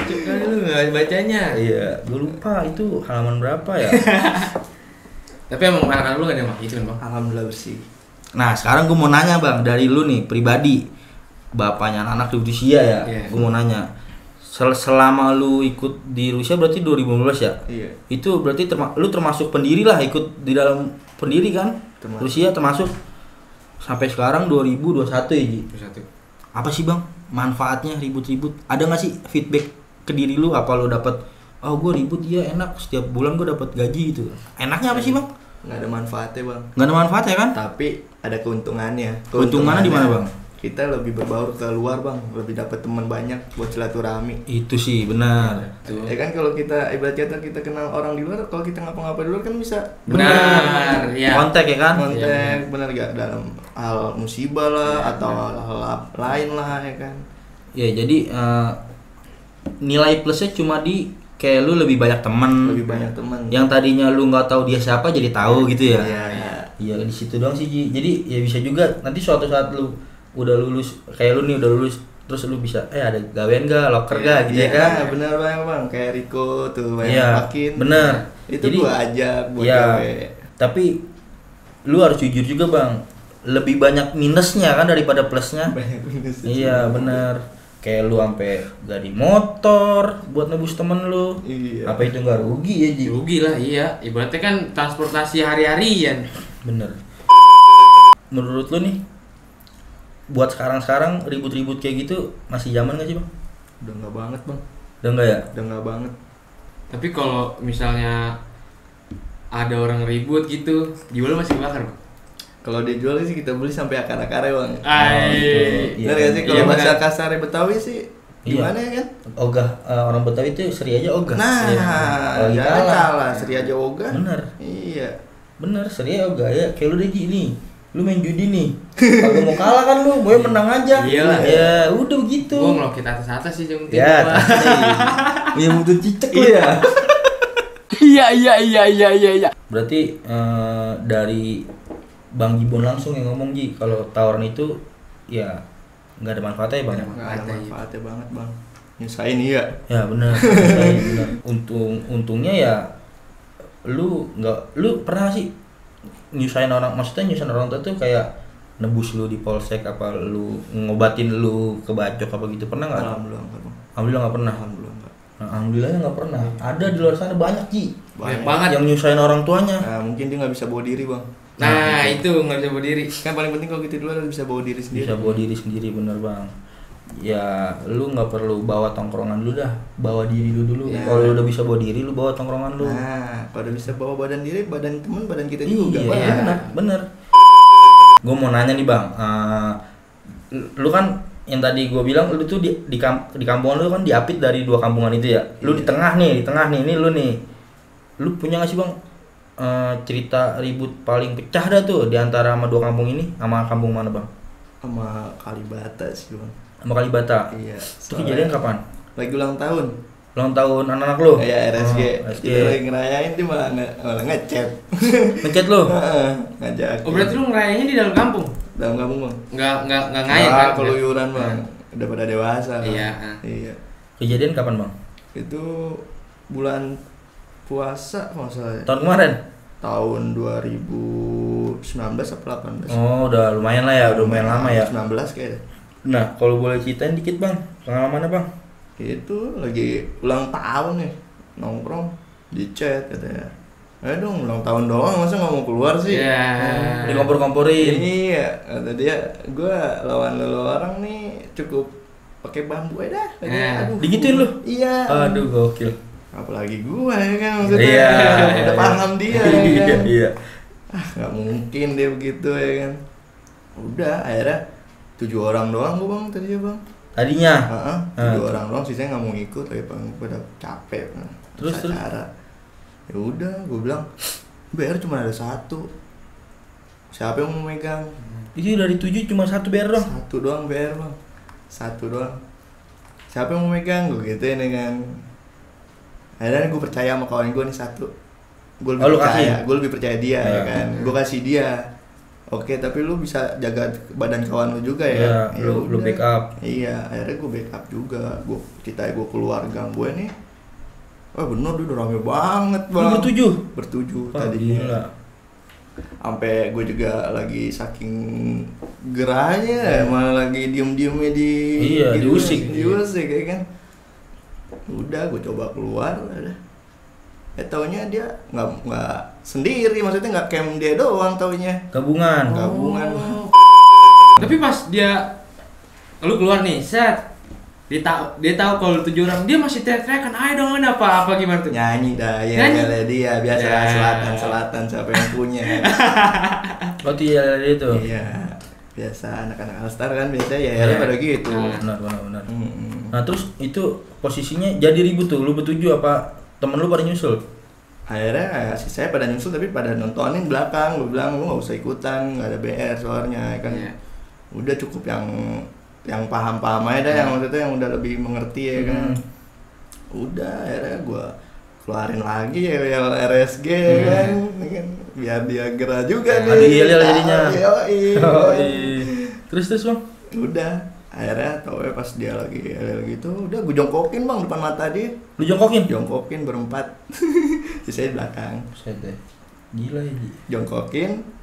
Cuk kali lu nggak bacanya. Iya, gue lupa itu halaman berapa ya. Tapi emang anak-anak lu gak ada yang itu kan bang? Alhamdulillah bersih. Nah sekarang gue mau nanya bang, dari lu nih pribadi, bapaknya anak-anak di Rusia ya, gue mau nanya, selama lu ikut di Rusia berarti 2015 ya? Iya. Itu berarti lu termasuk pendiri lah, ikut di dalam pendiri kan? Rusia termasuk sampai sekarang 2021 ya Ji? 21. Apa sih bang manfaatnya ribut-ribut? Ada nggak sih feedback ke diri lu? Apa lu dapat gue ribut ya enak, setiap bulan gue dapat gaji gitu? Enaknya apa sih bang? Nggak ada manfaatnya bang. Nggak ada manfaatnya kan? Tapi ada keuntungannya. Keuntungannya di mana bang? Kita lebih berbaur ke luar bang, lebih dapat teman banyak buat silaturahmi. Itu sih benar. Ya kan kalau kita ibarat kata kita kenal orang di luar, kalau kita ngapa-ngapa di luar kan bisa Benar, ya. Kontak ya kan? kontak, benar gak, dalam hal musibah lah atau hal lain lah ya kan. Ya jadi nilai plusnya cuma di kayak lu lebih banyak teman. Lebih banyak teman. Yang tadinya lu nggak tahu dia siapa jadi tahu gitu ya. Iya. Iya di situ doang sih Ji. Jadi ya bisa juga nanti suatu saat lu udah lulus, kayak lu nih udah lulus, terus lu bisa ada gawean gak, loker gak gitu ya kan? Bener banget bang, kayak Riko tuh banyak makin. Bener. Itu jadi, gua ajak buat gawe. Tapi lu harus jujur juga bang, lebih banyak minusnya kan daripada plusnya. Banyak minus. Iya bener. Kayak lu sampai gak di motor buat nebus temen lu. Iya. Apa itu nggak rugi ya Ji? Rugi lah iya. Ibaratnya kan transportasi hari-harian. Bener. Menurut lu nih, buat sekarang ribut-ribut kayak gitu masih zaman gak sih bang? Udah nggak banget bang. Udah enggak ya? Udah nggak banget. Tapi kalau misalnya ada orang ribut gitu, jual masih bakar bang? Kalau dijual sih kita beli sampai akar-akar ya bang. Iya. Bener gak sih kalau Iya, bahasa bener. kasar Betawi sih gimana ya kan? Ogah, orang Betawi itu seri aja ogah. Nah, Kalau jangan kalah. kalah, Seri aja ogah. Bener. Iya. Bener, seri aja ogah ya. Kayak lu deh Ji nih. Lu main judi nih. Kalau mau kalah kan lu, mau menang aja. Iyalah. Ya, udah begitu. Gua ngelokit atas-atas sih jam Ya, punya mutu cicek lu ya. Iya. Berarti dari Bang Jibon langsung yang ngomong Ji, kalau tawaran itu ya nggak ada manfaatnya ya Bang. Nggak ada manfaatnya banget bang. Nyusahin iya. Ya benar. Benar. Untungnya ya lu pernah sih nyusahin orang, maksudnya nyusahin orang tua tuh kayak nebus lu di polsek apa lu ngobatin lu kebacok apa gitu, pernah nggak? Alhamdulillah enggak bang. Alhamdulillah nggak pernah. Nah, alhamdulillahnya nggak pernah. Ada di luar sana banyak Ji. Banyak banget. Yang nyusahin orang tuanya. Nah mungkin dia nggak bisa bawa diri bang. Nah, itu nggak bisa berdiri. Kan paling penting kalau kita dulu harus bisa bawa diri sendiri. Bisa bawa diri sendiri, bener Bang. Ya lu nggak perlu bawa tongkrongan lu dah, bawa diri lu dulu. Ya. Kalau lu udah bisa bawa diri, lu bawa tongkrongan lu. Nah, kalau bisa bawa badan diri, badan teman, badan kita juga. Iya, Bang. bener. Gue mau nanya nih Bang, lu kan yang tadi gue bilang lu tuh di kampungan lu kan diapit dari 2 kampungan itu ya. Lu di tengah nih, ini lu nih. lu punya nggak sih bang cerita ribut paling pecah dah tuh di antara sama dua kampung ini, sama kampung mana bang? Sama Kalibata sih bang. Sama Kalibata. Iya. Itu kejadian kapan? Lagi ulang tahun. Ulang tahun anak-anak lu? Iya, RSG. RSG. Kita lagi ngerayain dia malah ngechat. Ngechat lu? Ngajak. Oh berarti lu ngerayainnya di dalam kampung? Dalam kampung bang. Nggak ngayat kan? Keluyuran bang. Udah pada dewasa. Iya. Iya. Kejadian kapan bang? Itu bulan puasa kalau salah. Tahun kemarin? Tahun 2019 atau 18. Oh udah lumayan lah ya, udah lumayan lama ya. 19 kayaknya. Nah kalau boleh ceritain dikit bang, pengalamannya bang? Itu lagi ulang tahun nih, nongkrong di chat katanya. Ayo dong ulang tahun doang, masa nggak mau keluar sih? Iya. Dikompor-komporin. Iya, kata dia, gue lawan lu orang nih cukup pakai bambu aja dah. Aduh, digituin lu? Iya. Aduh gokil. Apalagi gue ya kan maksudnya. Iya. Udah paham dia ya kan. Iya. Nggak mungkin dia begitu ya kan. Udah akhirnya 7 orang doang gue bang tadi ya bang. Tadinya? 7 orang doang, sisanya nggak mau ikut tapi bang pada capek. Terus ya udah gue bilang BR cuma ada 1. Siapa yang mau megang? Itu dari 7 cuma 1 BR dong? 1 doang BR bang, 1 doang. Siapa yang mau megang? Gue gituin ya kan. Akhirnya gue percaya sama kawan gue nih 1. Gue lebih percaya dia ya kan. Gue kasih dia. Oke, tapi lu bisa jaga badan kawan lu juga ya. Iya, lu backup. Iya, akhirnya gue backup juga. Gue keluar gang gue nih. Wah bener dia udah rame banget bang. Lu bertujuh Wah, tadi. Gila. Sampai gue juga lagi saking gerahnya, malah lagi diem-diemnya diusik ya kan. Udah gue coba keluar udah. Taunya dia nggak sendiri, maksudnya nggak camp dia doang, taunya gabungan. Tapi pas lu keluar nih, set dia tahu kalau 7 orang, dia masih teriak-teriakan, ayo dong apa gimana tuh? Nyanyi dah ya, dia biasa selatan siapa yang punya. Berarti ya itu. Iya, biasa anak-anak Alstar kan biasa ya pada gitu. Benar. Nah terus itu posisinya jadi ribut tuh, lu bertujuh apa temen lu pada nyusul? Akhirnya si saya pada nyusul tapi pada nontonin belakang. Gue bilang lu nggak usah ikutan, nggak ada BR soalnya kan. Udah cukup yang paham aja dah, yang maksudnya yang udah lebih mengerti ya kan. Udah akhirnya gue keluarin lagi ya RSG kan, biar dia gerah juga nih. Ada yel jadinya. Terus bang? Udah akhirnya tau ya pas dia lagi gitu, udah gue jongkokin bang depan mata dia. Lu jongkokin? Jongkokin berempat. Saya di belakang. Gila ya. Jongkokin.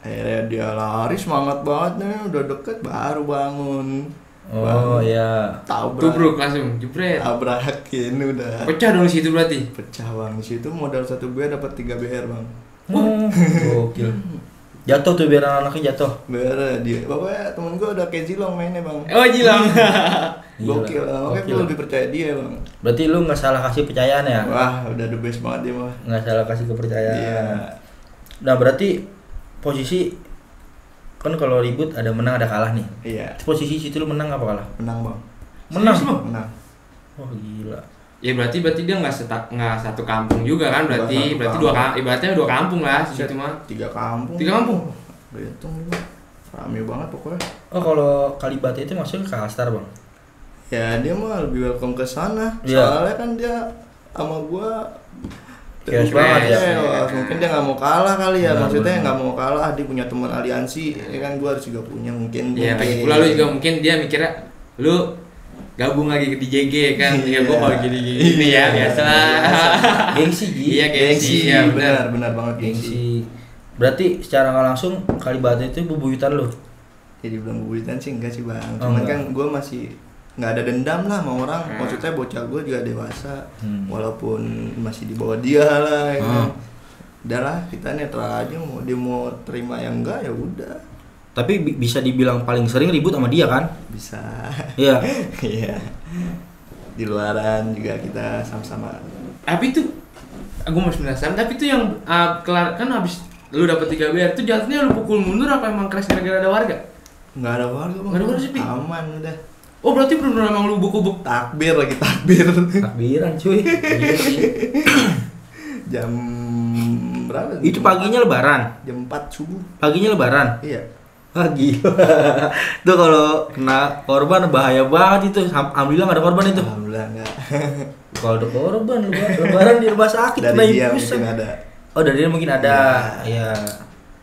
Akhirnya dia lari semangat banget nih, udah deket baru bangun. Oh iya. Tubruk langsung jebret. Tabrakin udah. Pecah dong di situ berarti. Pecah bang, di situ modal 1 BR dapat 3 BR bang. Gokil. Jatuh tuh biar anaknya jatuh. BR dia. Pokoknya temen gue udah kayak Zilong mainnya bang. Oh Zilong. Gokil. Makanya gue lebih percaya dia bang. Berarti lu nggak salah kasih kepercayaan ya? Wah udah the best banget dia mah. Nggak salah kasih kepercayaan. Iya. Nah berarti posisi kan kalau ribut ada menang ada kalah nih. Iya. Posisi situ lu menang apa kalah? Menang bang. Menang. Wah gila. Ya berarti dia nggak satu kampung juga kan, berarti ibaratnya 2 kampung lah situ mah. 3 kampung. Betul bang. Rame banget pokoknya. Oh kalau Kalibata itu masuk ke Alstar bang? Ya dia mah lebih welcome ke sana. Soalnya kan dia sama gua chaos banget ya. Mungkin dia nggak mau kalah kali ya, maksudnya nggak mau kalah, dia punya teman aliansi, ya kan gua harus juga punya mungkin. Iya, lagi pula lu juga mungkin dia mikirnya lu gabung lagi di JG kan, ya gua kalau gini ya biasa. Gengsi Iya gengsi, ya benar banget gengsi. Berarti secara nggak langsung Kalibata itu bebuyutan lu? Jadi belum bebuyutan sih enggak sih bang, cuman kan gua masih nggak ada dendam lah sama orang. Maksudnya bocah gue juga dewasa, walaupun masih di bawah dia lah ya kan. Udahlah kita netral aja, mau dia mau terima yang enggak ya udah. Tapi bisa dibilang paling sering ribut sama dia kan? Bisa. Iya. Iya. Di luaran juga kita sama-sama. Tapi itu aku masih penasaran, tapi itu yang kelar kan habis lu dapet 3 BR itu jatuhnya lu pukul mundur apa emang crash gara-gara ada warga? Nggak ada warga bang. Nggak ada warga sih. Aman udah. Oh berarti bener-bener emang lu buk-buk takbiran cuy. Jam berapa? Itu paginya lebaran. Jam 4 subuh. Paginya lebaran. Iya. Ah gila. Tuh kalau kena korban bahaya banget itu. Alhamdulillah gak ada korban itu. Alhamdulillah enggak. Kalau ada korban lebaran di rumah sakit Dari kena dia infus. mungkin ada. Oh dari dia mungkin ada. Iya.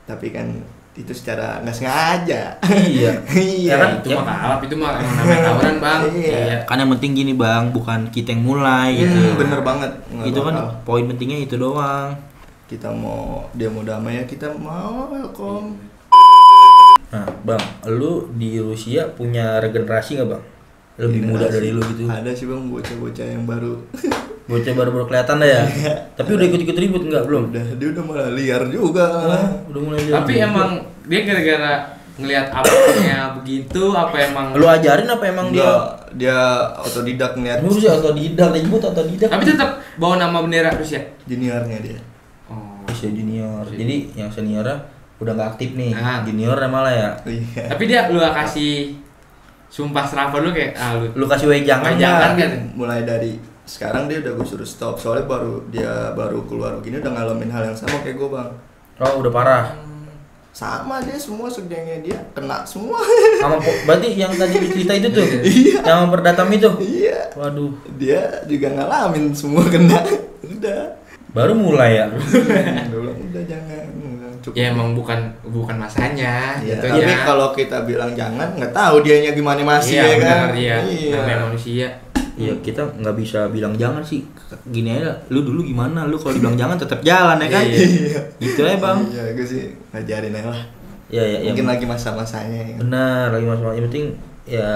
Tapi kan itu secara nggak sengaja. Iya. Iya. Ya kan? Itu mah kalap, itu mah emang namanya tawuran bang. Iya. Kan yang penting gini bang, bukan kita yang mulai gitu. Bener banget. Nggak Itu kan bakal. poin pentingnya itu doang. Kita dia mau damai ya kita mau welcome. Nah bang, lu di Rusia punya regenerasi nggak bang? Lebih Generasi. muda dari lu gitu. Ada sih bang bocah-bocah yang baru. Bocah baru kelihatan dah ya. Tapi udah ikut-ikut ribut nggak belum? Dia udah malah liar juga. Udah mulai lihat Tapi juga. emang dia gara-gara ngelihat abangnya begitu, apa emang? Lu ajarin apa emang Dia otodidak ngeliat Lu sih otodidak, ribut otodidak. Tapi tetap bawa nama bendera Rusia. juniornya dia. Oh. Usia junior. Jadi yang seniornya udah nggak aktif nih. Nah. Juniornya malah ya. Iya. Tapi dia lu kasih sumpah serapah lu kayak Lu kasih wejangan wejangan nggak? kan? Mulai dari sekarang dia udah gue suruh stop soalnya baru keluar gini udah ngalamin hal yang sama kayak gue bang. Oh udah parah. Sama dia semua segengnya dia kena semua. Berarti yang tadi cerita itu tuh. Iya. Yang memperdatam itu. Iya. Waduh. Dia juga ngalamin semua kena. Udah. Baru mulai ya. Gue bilang udah jangan. Cukup. Ya emang bukan masanya Iya, gitu tapi ya. kalau kita bilang jangan, nggak tahu dianya gimana masih ya kan? benar, iya. Iya. Namanya manusia. Iya kita nggak bisa bilang jangan sih. Gini aja. Lu dulu gimana? Lu kalau dibilang jangan tetap jalan ya kan? Iya. Gitu ya bang. Iya, gue sih ngajarin aja lah. Iya ya. Mungkin lagi masa-masanya. Ya. Benar lagi mas. Yang penting ya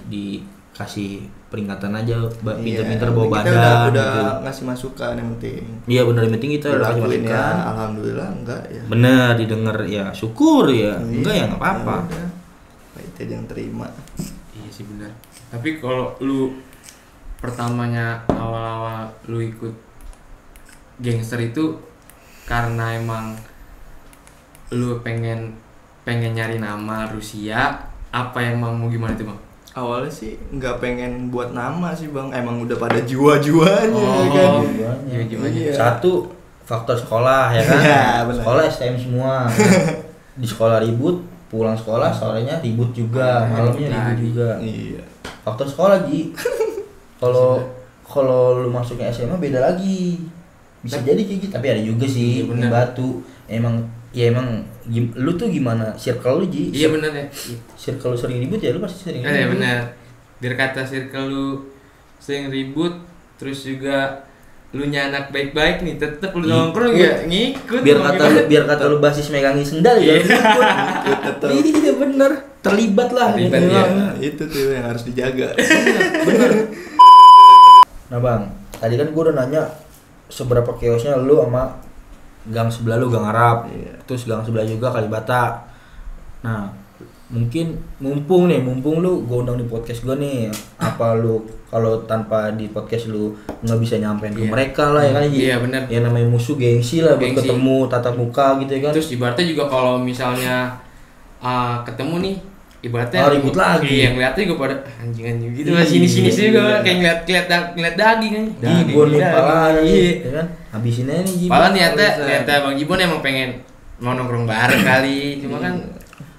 dikasih peringatan aja. Pinter-pinter bawa kita badan. udah gitu. ngasih masukan yang penting. Iya benar yang penting kita udah kasih Dilakuin ya, masukan. alhamdulillah enggak ya. Bener didengar ya syukur ya. Enggak ya nggak apa-apa. Ya udah. Itu yang terima. Iya sih benar. Tapi kalau lu pertamanya awal-awal lu ikut gangster itu karena emang lu pengen nyari nama Rusia, apa emang mau gimana tuh bang? Awalnya sih nggak pengen buat nama sih bang, emang udah pada jiwa-jiwanya kan. Iya gimana? Iya. Satu faktor sekolah ya kan. Iya, benar. Sekolah STM semua. Di sekolah ribut, pulang sekolah sorenya ribut juga, malamnya ribut juga. Iya. Faktor sekolah Ji. Kalau lu masuknya SMA beda lagi. Bisa jadi kayak gitu, tapi ada juga sih Iya, benar. yang batu. Emang lu tuh gimana? Circle lu Ji? Iya benar ya. Circle lu sering ribut ya lu pasti sering Kan ya ribut. benar. Biar kata circle lu sering ribut, terus juga lu nya anak baik-baik nih, tetep lu Ikut. nongkrong ya ngikut. Biar kata lu basis megangin sendal ya lu ikut. Tetep. Iya bener, terlibat lah. Terlibat, gitu. ya. Nah, itu tuh yang harus dijaga. Bener. Nah bang, tadi kan gue udah nanya seberapa chaosnya lu sama gang sebelah lu, gang Arab. Iya. Terus gang sebelah juga Kalibata. Nah, mungkin mumpung lu gue undang di podcast gue nih, apa lu kalau tanpa di podcast lu nggak bisa nyampein ke Iya. mereka lah ya kan Ji? Iya, bener. Ya namanya musuh gengsi lah buat Gengsi. ketemu tatap muka gitu ya kan. Terus ibaratnya juga kalau misalnya ketemu nih, ibaratnya Ribut lagi. Iya, ngeliatnya juga pada anjing gitu lah, Iya, sini juga iya. kayak ngeliat daging kan. Jibon nih pala Iya. nih, ya kan? Habisin aja nih Jibon. Padahal niatnya Bang Jibon emang pengen mau nongkrong bareng kali, cuma kan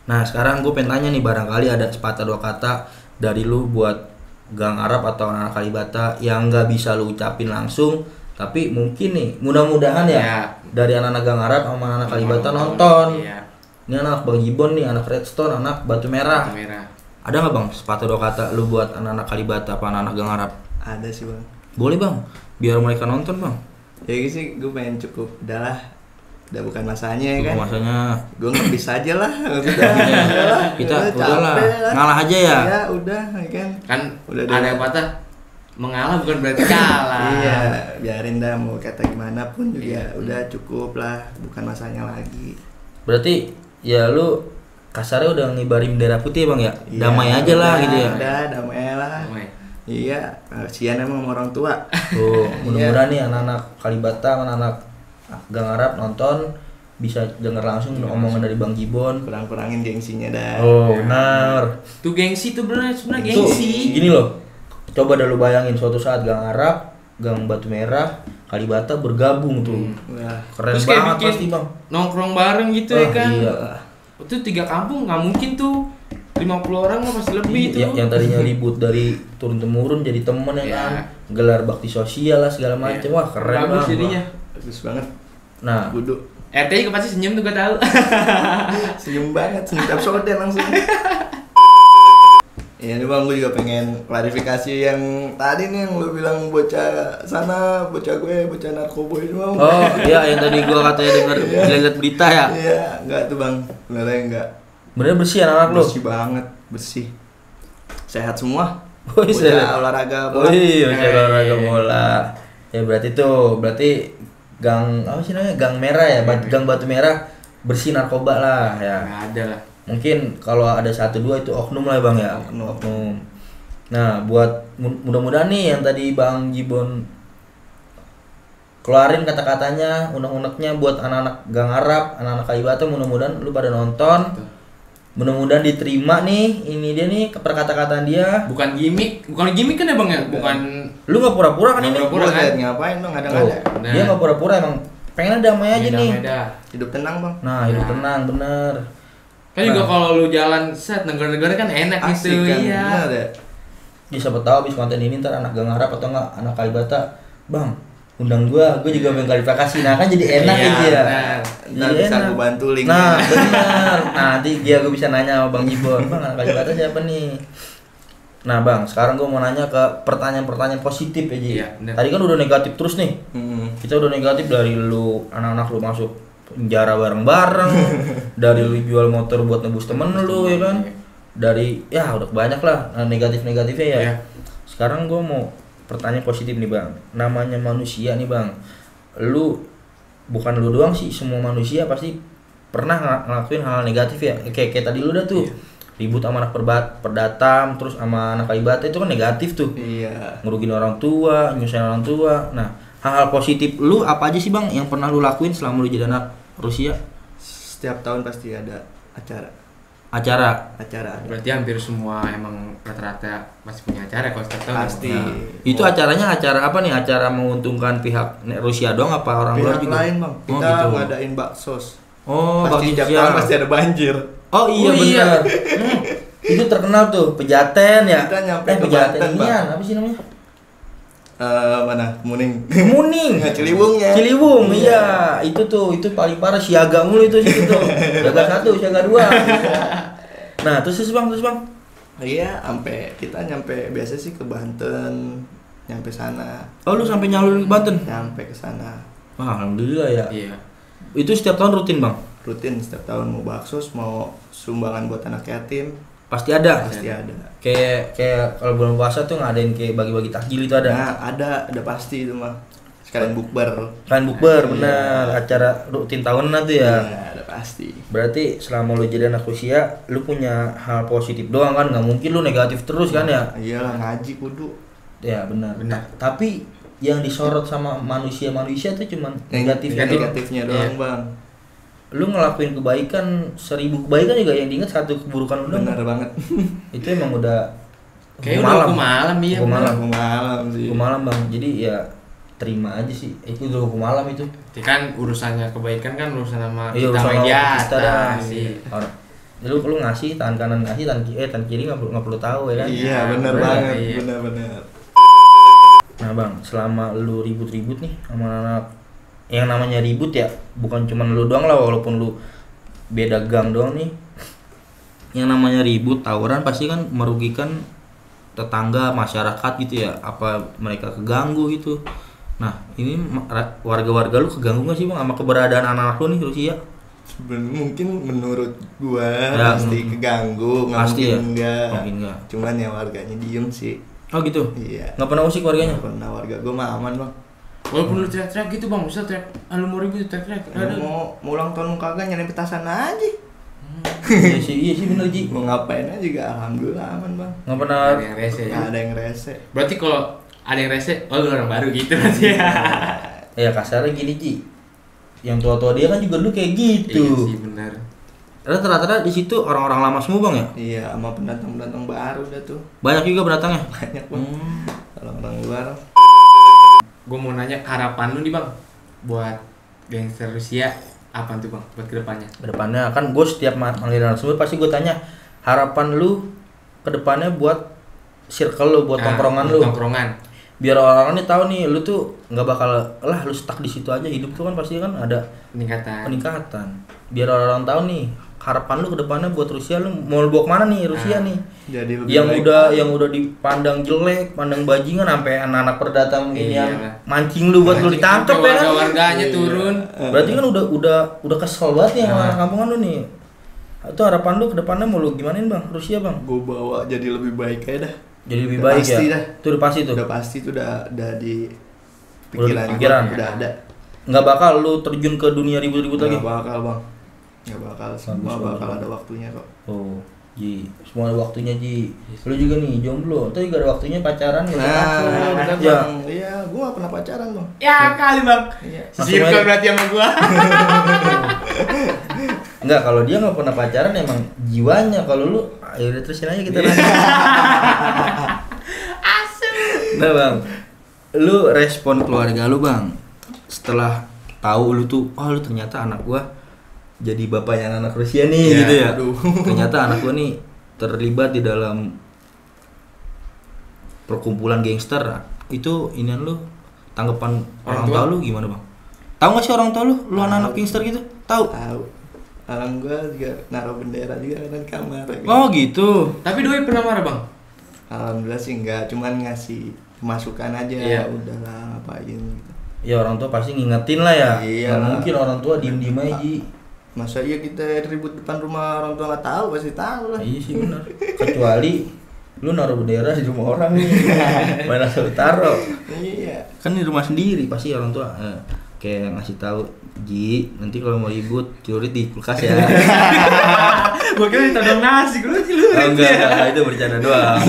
Nah sekarang gue pengen tanya nih, barangkali ada sepatah dua kata dari lu buat gang Arab atau anak Kalibata yang nggak bisa lu ucapin langsung, tapi mungkin nih mudah-mudahan ya, Ya. dari anak-anak gang Arab sama anak Kalibata nonton. Iya, Ini anak Bang Jibon nih, anak Redstone, anak Batu Merah. kamera. Ada nggak bang sepatah dua kata lu buat anak-anak Kalibata apa anak-anak gang Arab? Ada sih bang. Boleh bang, biar mereka nonton bang. Ya gitu sih, gue pengen cukup. Udah bukan masanya ya Bukan kan. masanya. Gue ngebis aja lah. Kita Udah udahlah, capek lah. ngalah aja ya. Ya udah ya kan. Kan Udah ada yang patah mengalah bukan berarti kalah. Iya, biarin dah mau kata gimana pun juga Iya. udah cukup lah, bukan masanya lagi. Berarti ya lu kasarnya udah ngibarin bendera putih bang ya, Iya, damai aja lah udah, gitu ya. Udah damai lah. Damai. Iya, kasihan emang sama orang tua. Tuh mudah-mudahan nih anak-anak Kalibata, anak-anak gang Arab nonton bisa denger langsung omongan dari Bang Jibon. Kurang-kurangin gengsinya dah. Oh benar. Tuh gengsi tuh sebenarnya Itu gengsi. gini loh, coba dah lu bayangin suatu saat gang Arab Gang Batu Merah, Kalibata bergabung tuh. Wah, Keren Terus kayak banget bikin pasti bang. nongkrong bareng gitu ya kan. Iya. Itu 3 kampung nggak mungkin tuh 50 orang mah pasti lebih tuh. Yang tadinya ribut dari turun temurun jadi temen ya Iya. kan. Gelar bakti sosial lah segala macam. Wah keren Bagus banget. jadinya. bagus banget. Nah, Kudu RT juga pasti senyum tuh gak tahu. senyum banget, senyum episode langsung. Iya nih bang, gue juga pengen klarifikasi yang tadi nih yang lu bilang bocah sana, bocah gue, bocah narkoba itu bang. oh iya yang tadi gua katanya dengar lihat berita ya. Iya, enggak tuh bang, sebenarnya enggak. Bener bersih anak-anak lu. Bersih banget, bersih. Sehat semua. Oh, iya. Bocah olahraga Oh bola. iya, olahraga bola. Ya berarti gang apa sih namanya? Gang Merah ya, Gang Batu Merah bersih narkoba lah ya. Nggak ada lah. Mungkin kalau ada 1-2 itu oknum lah bang ya. Oknum. Nah buat mudah-mudahan nih yang tadi Bang Jibon keluarin kata-katanya, unek-uneknya buat anak-anak Gang Arab, anak-anak Kalibata, mudah-mudahan lu pada nonton. Mudah-mudahan diterima nih, ini dia nih perkata-kataan dia. Bukan gimmick kan ya bang ya? Bukan. Lu nggak pura-pura kan Nggak ini? pura-pura. Gua liat ngapain dong, ada-ada. Nah. Dia nggak pura-pura emang pengen damai aja nih. Hidup tenang bang. Nah, hidup Nah. tenang bener. Kan juga kalau lu jalan set negara-negara kan enak Asik gitu. kan, Iya. bener ya. Ya siapa tahu abis konten ini ntar anak Gang Arab atau enggak anak Kalibata, bang undang gua juga pengen klarifikasi. Nah kan jadi enak Iya, aja. benar. Ntar bisa gue bantu linknya. Nah benar. Nah nanti dia gua bisa nanya sama Bang Jibon, bang anak Kalibata siapa nih? Nah bang, sekarang gua mau nanya ke pertanyaan-pertanyaan positif ya Ji. Iya, benar. Tadi kan udah negatif terus nih. Mm-mm. Kita udah negatif dari lu anak-anak lu masuk penjara bareng-bareng, dari lu jual motor buat nebus temen lu ya kan, dari ya udah banyak lah negatif-negatifnya ya. Iya. Sekarang gue mau pertanyaan positif nih bang, namanya manusia nih bang, lu bukan lu doang sih, semua manusia pasti pernah ngelakuin hal negatif ya, kayak tadi lu dah tuh. Iya. Ribut sama anak perdatam, terus sama anak Kalibata itu kan negatif tuh, Iya. ngerugin orang tua, nyusahin orang tua. Nah hal-hal positif lu apa aja sih bang yang pernah lu lakuin selama lu jadi anak Rusia? Setiap tahun pasti ada acara. Acara. Berarti hampir semua emang rata-rata masih punya acara kalau setiap tahun. Pasti. Nah, itu acaranya acara apa nih? Acara menguntungkan pihak Rusia doang apa orang luar Pihak juga? lain bang, Oh, kita gitu. ngadain baksos. Oh, Pasti bakti tiap sosial. tahun pasti ada banjir. Oh iya Oh, iya. benar. Itu terkenal tuh Pejaten ya. Kita nyampe ke Pejaten Banten, Bang. inian, apa sih namanya? Mana? Muning. Muning. Nggak, Ciliwungnya. Ciliwung, iya. Itu paling parah siaga mulu itu situ tuh. Siaga 1, siaga 2. Nah, terus bang. Iya, kita nyampe biasa sih ke Banten, nyampe sana, Oh, lu sampai nyalur ke Banten? nyampe ke sana. Wah, alhamdulillah ya. Iya. Itu setiap tahun rutin, Bang? Rutin setiap tahun mau baksos, mau sumbangan buat anak yatim, Pasti ada. pasti ada. Kayak kalau bulan puasa tuh ngadain kayak bagi-bagi takjil itu ada. Nah, ada pasti itu mah. Sekalian bukber. Kan bukber, Iya. benar. Acara rutin tahunan tuh ya. Iya, ada pasti. Berarti selama lu jadi anak Rusia, lu punya hal positif doang kan? Nggak mungkin lu negatif terus kan ya? Iyalah, ngaji kudu. Ya benar. Benar. Tapi yang disorot sama manusia ya, tuh cuman negatifnya doang. Negatifnya doang, Iya. Bang. Lu ngelakuin kebaikan 1000 kebaikan juga yang diingat 1 keburukan lu doang. Benar banget. Itu emang udah Kayaknya udah hukum malam iya. Hukum bener. malam. Aku malam sih. Hukum malam bang, jadi ya terima aja sih. Itu udah hukum malam itu. Jadi kan urusannya kebaikan kan urusan sama Iya, kita urusan sama dia kita dah. sih. Orang- lu ngasih tangan kanan ngasih tangan kiri nggak perlu tahu ya kan. Iya, benar Benar, banget, iya. benar. Nah bang, selama lu ribut-ribut nih sama anak, yang namanya ribut ya, bukan cuman lu doang lah, walaupun lu beda gang doang nih. Yang namanya ribut, tawuran pasti kan merugikan tetangga, masyarakat gitu ya. Apa mereka keganggu gitu. Nah, ini warga-warga lu keganggu gak sih bang sama keberadaan anak-anak lu nih Rusia? Mungkin menurut gua Ya, pasti keganggu, nggak pasti mungkin ya. enggak. Mungkin enggak. Cuman ya warganya diem sih. Oh gitu? Iya. Nggak pernah usik warganya? Nggak pernah, warga gua mah aman, Bang. Walaupun lu teriak-teriak gitu bang, misal teriak, lu mau ribut teriak-teriak. Lu mau ulang tahun kagak nyari petasan aja. Iya sih bener Ji. Mau ngapain aja juga alhamdulillah aman, Bang. Nggak pernah. Ada yang rese ya. Nggak ada yang rese. Berarti kalau ada yang rese, oh lu orang baru gitu berarti ya. Ya kasarnya gini Ji. Yang tua-tua dia kan juga dulu kayak gitu. Iya sih benar. Rata-rata di situ orang-orang lama semua bang ya? Iya, sama pendatang-pendatang baru dah tuh. Banyak juga pendatangnya. Banyak, Bang. Kalau orang luar gue mau nanya harapan lu nih bang buat gangster Rusia apa tuh bang buat kedepannya? Kedepannya kan gue setiap manggil narasumber pasti gue tanya harapan lu kedepannya buat circle lu, buat tongkrongan lu. Tongkrongan. Biar orang-orang nih tahu nih lu tuh nggak bakal lu stuck di situ aja, hidup tuh kan pasti kan ada peningkatan. Biar orang-orang tahu nih harapan lu kedepannya buat Rusia, lu mau bawa kemana nih Rusia nih? Jadi yang udah dipandang jelek, pandang bajingan sampai anak-anak perdata mungkin yang mancing lu buat lu ditangkap ya kan? Warganya turun. Berarti kan udah kesel banget nih sama kampungan lu nih. Itu harapan lu kedepannya mau lu gimanain bang Rusia bang? Gue bawa jadi lebih baik aja dah. Jadi lebih baik pasti ya? Itu udah pasti tuh? Udah pasti tuh udah di pikiran. Udah ada. Nggak bakal lu terjun ke dunia ribut-ribut lagi? Nggak bakal bang. Nggak bakal, semua bakal ada waktunya kok. Oh, Ji, semua ada waktunya Ji. Lu juga nih jomblo, itu juga ada waktunya pacaran ya. Iya, gua nggak pernah pacaran bang. Ya kali bang. Iya. Circle berarti sama gua. Enggak, kalau dia nggak pernah pacaran emang jiwanya. Kalau lu, ayo udah terusin aja kita nanya. Asem. Nah bang, lu respon keluarga lu bang, setelah tahu lu tuh, oh lu ternyata anak gua jadi bapaknya anak Rusia nih gitu ya. Ternyata anak gua nih terlibat di dalam perkumpulan gangster. Itu inian lu, tanggapan orang tua lu gimana bang? Tahu nggak sih orang tua lu anak-anak gangster gitu? Tahu? Tahu. Orang gua juga naruh bendera juga di kamar. Gitu. Oh gitu. Tapi doi pernah marah bang? Alhamdulillah sih enggak, cuman ngasih masukan aja. Iya. Udahlah ngapain gitu. Ya orang tua pasti ngingetin lah ya. Iya. Nggak mungkin orang tua diem-diem aja Ji. Masa iya kita ribut depan rumah orang tua nggak tahu, pasti tahu lah. Iya sih benar. Kecuali lu naruh bendera di rumah orang nih. Mana lu taruh? Iya. Kan di rumah sendiri pasti orang tua kayak ngasih tahu, Ji, nanti kalau mau ribut celurit di kulkas ya. Gua kira ditodong nasi, gua celurit. Oh, enggak, itu bercanda doang.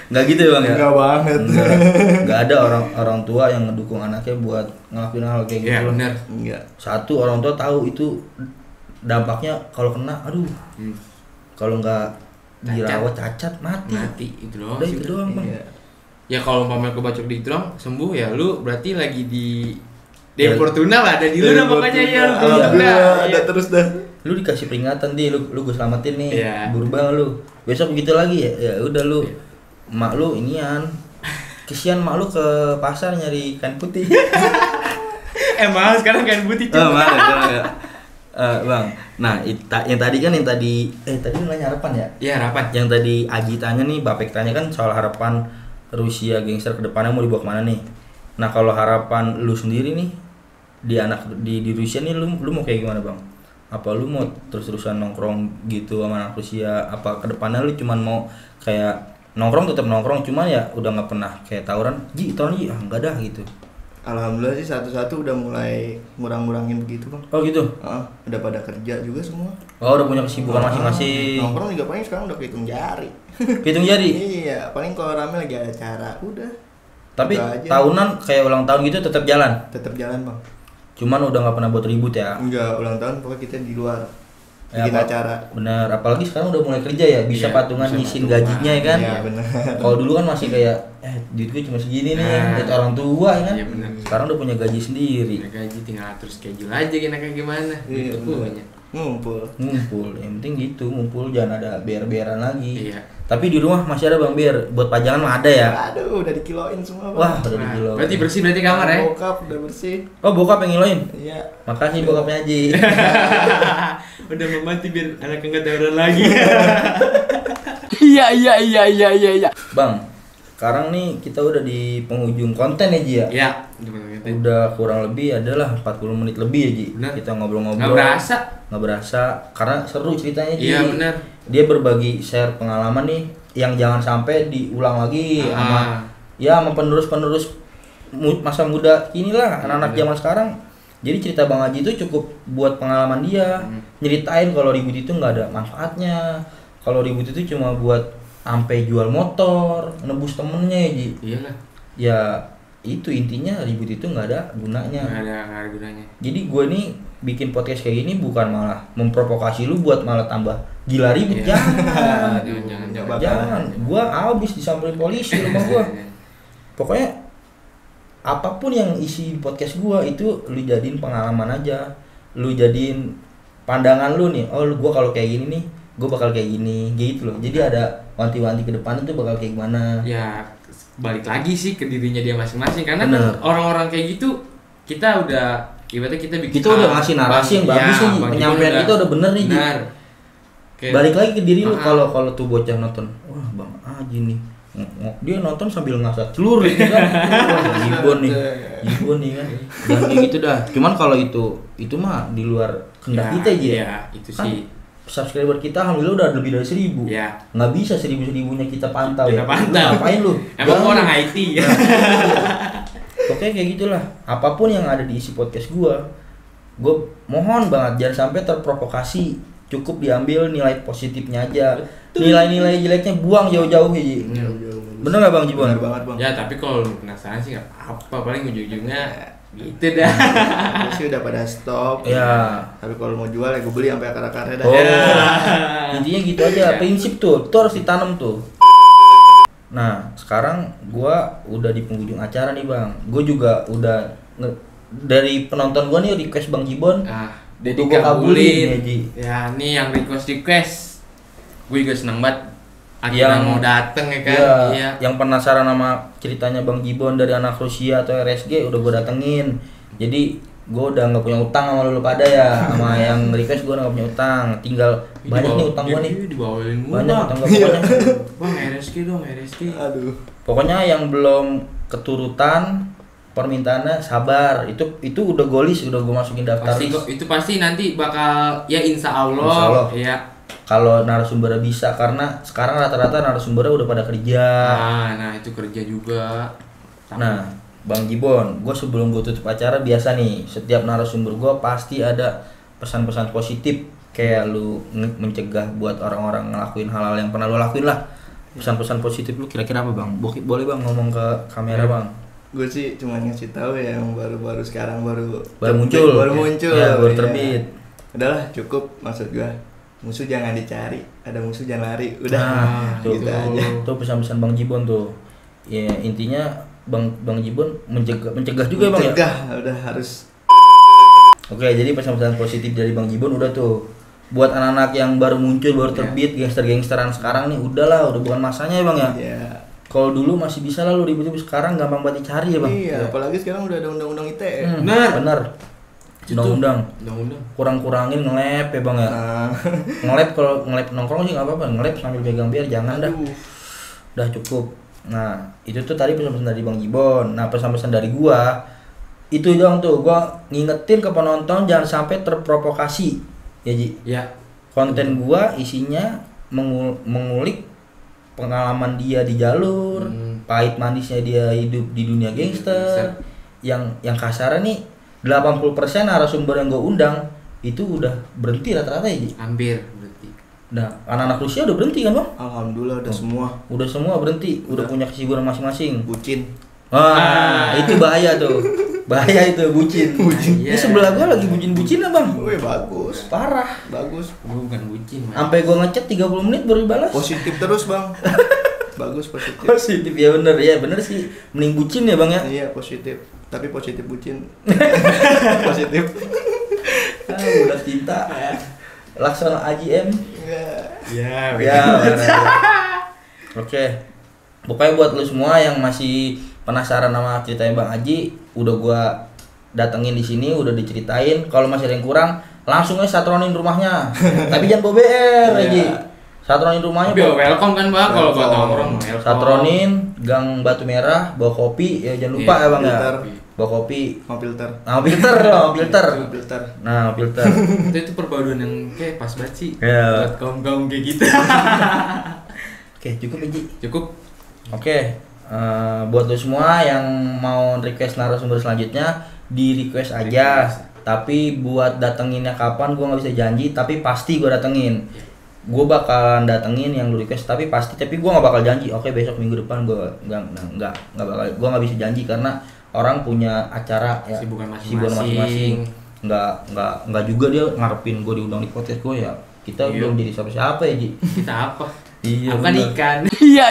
Enggak gitu ya, Bang ya? Enggak banget. Enggak ada orang tua yang ngedukung anaknya buat ngelakuin hal kayak gitu. Iya, benar. Enggak. Satu, orang tua tahu itu dampaknya kalau kena, aduh. Kalau enggak dirawat cacat mati itu doang. Udah itu doang, Bang. Iya. Ya kalau umpamanya kebacok di drum sembuh ya lu berarti lagi di Fortuna lah, ada di lu dah pokoknya ya lu ada terus dah. Lu dikasih peringatan lu gue selamatin nih. Iya. Berubah lu. Besok begitu lagi ya udah lu. Mak lu inian. Kesian mak lu ke pasar nyari kain putih. Emang sekarang kain putih Oh, mana Bang. Nah, yang tadi lu nanya harapan ya? Iya, harapan. Yang tadi Aji tanya nih, Bapek tanya kan soal harapan Rusia gangster ke depannya mau dibawa kemana nih? Nah, kalau harapan lu sendiri nih di Rusia nih lu mau kayak gimana, Bang? Apa lu mau terus-terusan nongkrong gitu sama anak Rusia? Apa ke depannya lu cuman mau kayak nongkrong tetap nongkrong cuman ya udah enggak pernah kayak tawuran, Ji, enggak dah gitu. Alhamdulillah sih satu-satu udah mulai ngurang-ngurangin begitu bang. Oh gitu? Udah pada kerja juga semua. Oh udah punya kesibukan masing-masing. Nongkrong juga paling sekarang udah kehitung jari. Hitung jari? Iya, paling kalau rame lagi ada acara, udah. Tapi tahunan kayak ulang tahun gitu tetap jalan? Tetap jalan bang. Cuman udah nggak pernah buat ribut ya? Enggak, ulang tahun pokoknya kita di luar. Bikin acara. Bener, apalagi sekarang udah mulai kerja ya, bisa patungan nyisin gajinya ya kan? Iya bener. Kalau dulu kan masih kayak, duit gue cuma segini nih, duit orang tua ya kan? Iya bener. Sekarang udah punya gaji sendiri. Punya gaji tinggal atur schedule aja kayak gimana. Iya, punya. Ngumpul, yang penting gitu, ngumpul jangan ada bear-bearan lagi. Iya. Tapi di rumah masih ada bang bear, buat pajangan mah ada ya? Aduh, udah dikiloin semua bang. Wah, udah dikiloin. Berarti bersih kamar ya? Bokap udah bersih. Oh, bokap yang ngiloin? Iya. Makasih bokapnya Haji. Udah membantu biar anak enggak tawuran lagi. Iya. Bang, sekarang nih kita udah di penghujung konten ya Ji ya? Iya. Udah kurang lebih adalah 40 menit lebih ya Ji. Bener. Kita ngobrol-ngobrol. Nggak berasa karena seru ceritanya Ji. Iya benar. Dia berbagi share pengalaman nih yang jangan sampai diulang lagi sama penerus-penerus masa muda inilah anak-anak zaman sekarang. Jadi cerita Bang Haji itu cukup buat pengalaman dia, nyeritain kalau ribut itu nggak ada manfaatnya. Kalau ribut itu cuma buat sampai jual motor, nebus temennya ya Ji. Iyalah. Ya itu intinya ribut itu nggak ada gunanya. Nggak ada gunanya. Jadi gue nih bikin podcast kayak gini bukan malah memprovokasi lu buat malah tambah gila ribut. Iya. Jangan. Gue abis disamperin polisi rumah gue. Pokoknya apapun yang isi podcast gua itu lu jadiin pengalaman aja, lu jadiin pandangan lu nih. Oh gua kalau kayak gini nih gua bakal kayak gini gitu loh. Jadi ada wanti-wanti ke depan itu bakal kayak gimana. Ya balik lagi sih ke dirinya dia masing-masing, karena kan orang-orang kayak gitu kita udah ibaratnya kita udah ngasih narasi yang bagus nih, penyampaian kita udah bener nih. Balik lagi ke diri lu. Kalau tuh bocah nonton, wah Bang Aji nih dia nonton sambil ngasah telur gitu kan. Gibon nih kan. Jangan kayak gitu dah. Cuman kalau itu mah di luar kehendak kita aja. Iya, itu kan sih. Subscriber kita alhamdulillah udah lebih dari 1.000. Iya. Nggak bisa 1.000-1.000-nya kita pantau ya. Pantau. Lu ngapain lu? Emang orang IT ya. Oke kayak gitulah. Apapun yang ada di isi podcast gua mohon banget jangan sampai terprovokasi. Cukup diambil nilai positifnya aja. Nilai-nilai jeleknya buang jauh-jauh ya. Bener nggak Bang Jibon? Bener banget Bang. Ya tapi kalau lu penasaran sih nggak apa, paling ujung-ujungnya gitu dah. Aku sih udah pada stop. Ya. Tapi kalau mau jual ya gue beli sampai akar-akarnya dah. Intinya gitu aja. Prinsip tuh harus ditanam tuh. Nah sekarang gua udah di penghujung acara nih Bang. Gue juga udah dari penonton gua nih request Bang Jibon. Udah dikabulin ya nih yang request gue juga seneng banget akhirnya mau dateng ya kan. Iya. Yang penasaran sama ceritanya Bang Jibon dari anak Rusia atau RSG udah gue datengin. Jadi gue udah nggak punya utang sama lu pada ya. Sama yang request gue nggak punya utang, tinggal banyak nih utang gue nih. Dibawain banyak utang gue pokoknya. Bang RSG. Aduh. Pokoknya yang belum keturutan permintaannya sabar, itu udah golis, udah gue masukin daftar list. Itu pasti nanti bakal ya insya Allah. Ya. Kalau narasumbernya bisa, karena sekarang rata-rata narasumbernya udah pada kerja. Nah itu kerja juga. Nah Bang Jibon, gue sebelum gue tutup acara biasa nih, setiap narasumber gue pasti ada pesan-pesan positif, kayak lu mencegah buat orang-orang ngelakuin hal-hal yang pernah lu lakuin lah. Pesan-pesan positif lu kira-kira apa Bang? Boleh Bang ngomong ke kamera Bang. Gue sih cuma ngasih tahu ya yang baru sekarang baru muncul ya, baru terbit. Udahlah cukup, maksud gue musuh jangan dicari, ada musuh jangan lari, udah gitu aja. Tuh pesan-pesan Bang Jibon tuh ya, intinya Bang Jibon mencegah juga Bang ya. Udah harus. Oke, jadi pesan-pesan positif dari Bang Jibon udah tuh buat anak-anak yang baru muncul, baru terbit, gangster-gangsteran sekarang nih, udah bukan masanya ya Bang ya. Iya. Kalau dulu masih bisa lah lu ribut-ribut, sekarang gampang banget dicari ya Bang. Iya, apalagi sekarang udah ada undang-undang ITE. Benar. Undang-undang. Kurang-kurangin nge-lab ya Bang ya. Nge-lab, kalau nge-lab nongkrong sih enggak apa-apa, nge-lab sambil pegang biar jangan dah. Udah cukup. Nah, itu tuh tadi pesan-pesan dari Bang Jibon. Nah, pesan-pesan dari gua itu dong tuh, gua ngingetin ke penonton jangan sampai terprovokasi. Ya Ji. Ya. Konten gua isinya mengulik pengalaman dia di jalur, pahit manisnya dia hidup di dunia gangster. Yang kasarnya nih 80% narasumber yang gue undang itu udah berhenti rata-rata ya Ji? Hampir berhenti. Nah, anak-anak Rusia udah berhenti kan Bang? Alhamdulillah udah semua. Udah semua berhenti, udah punya kesibukan masing-masing. Bucin. Itu bahaya tuh. Bahaya itu bucin. Ini sebelah gua lagi bucin-bucin lah Bang. Wih, bagus. Parah. Bagus. Gua bukan bucin, Mas. Sampai gua ngechat 30 menit baru dibalas. Positif terus, Bang. Bagus positif. Positif ya bener sih. Mending bucin ya Bang ya. Iya, positif. Tapi positif bucin. Positif. Udah cinta. Laksana AJM. Ya. Oke. Pokoknya buat lu semua yang masih penasaran sama ceritanya Bang Aji, udah gua datengin di sini, udah diceritain. Kalau masih ada yang kurang, langsung aja satronin rumahnya. Tapi jangan bawa BR, Aji. Satronin rumahnya. Welcome kan Bang kalau buat nongkrong. Satronin Gang Batu Merah, bawa kopi ya jangan lupa ya Bang ya. Bawa kopi, mau filter. filter. Nah, filter. Itu perpaduan yang kayak pas banget sih. Ya. Buat kaum-kaum kayak gitu. Oke, cukup Aji. Cukup. Oke. Buat lo semua yang mau request narasumber selanjutnya di request aja. Tapi buat datenginnya kapan gue nggak bisa janji, tapi pasti gue datengin. Gue bakalan datengin yang lu request, tapi gue nggak bakal janji. Oke, besok minggu depan gue nggak bakal, gue nggak bisa janji karena orang punya acara ya, sibukan masing-masing. Nggak juga dia ngarepin gue diundang di podcast gue ya. Kita belum jadi siapa-siapa ya Ji. Kita apa? Iya, bukan bener. ikan. Iya.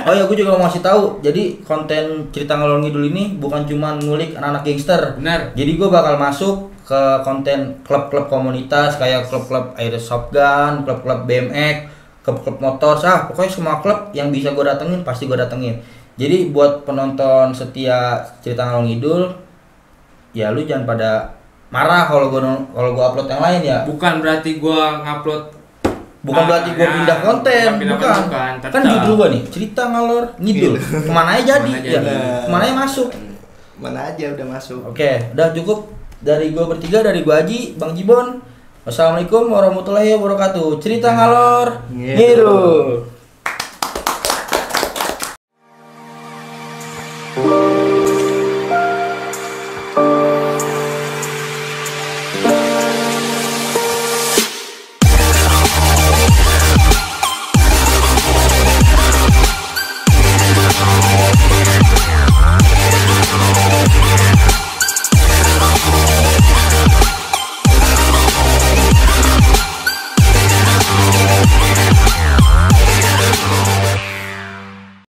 Oh ya, gue juga mau ngasih tahu. Jadi konten cerita ngalor ngidul ini bukan cuma ngulik anak-anak gangster. Benar. Jadi gue bakal masuk ke konten klub-klub komunitas kayak klub-klub airsoft gun, klub-klub BMX, klub-klub motor, pokoknya semua klub yang bisa gue datengin pasti gue datengin. Jadi buat penonton setia cerita ngalor ngidul, ya lu jangan pada marah kalau gue upload yang lain ya. Bukan berarti gua ngupload. Bukan berarti gue pindah konten, bukan. Kan judul gue nih, cerita ngalor ngidul. Kemana aja jadi, ya. Kemana aja masuk. Mana aja udah masuk. Oke, udah cukup dari gue bertiga, dari gue Aji, Bang Jibon. Wassalamualaikum warahmatullahi wabarakatuh. Cerita ngalor ngidul.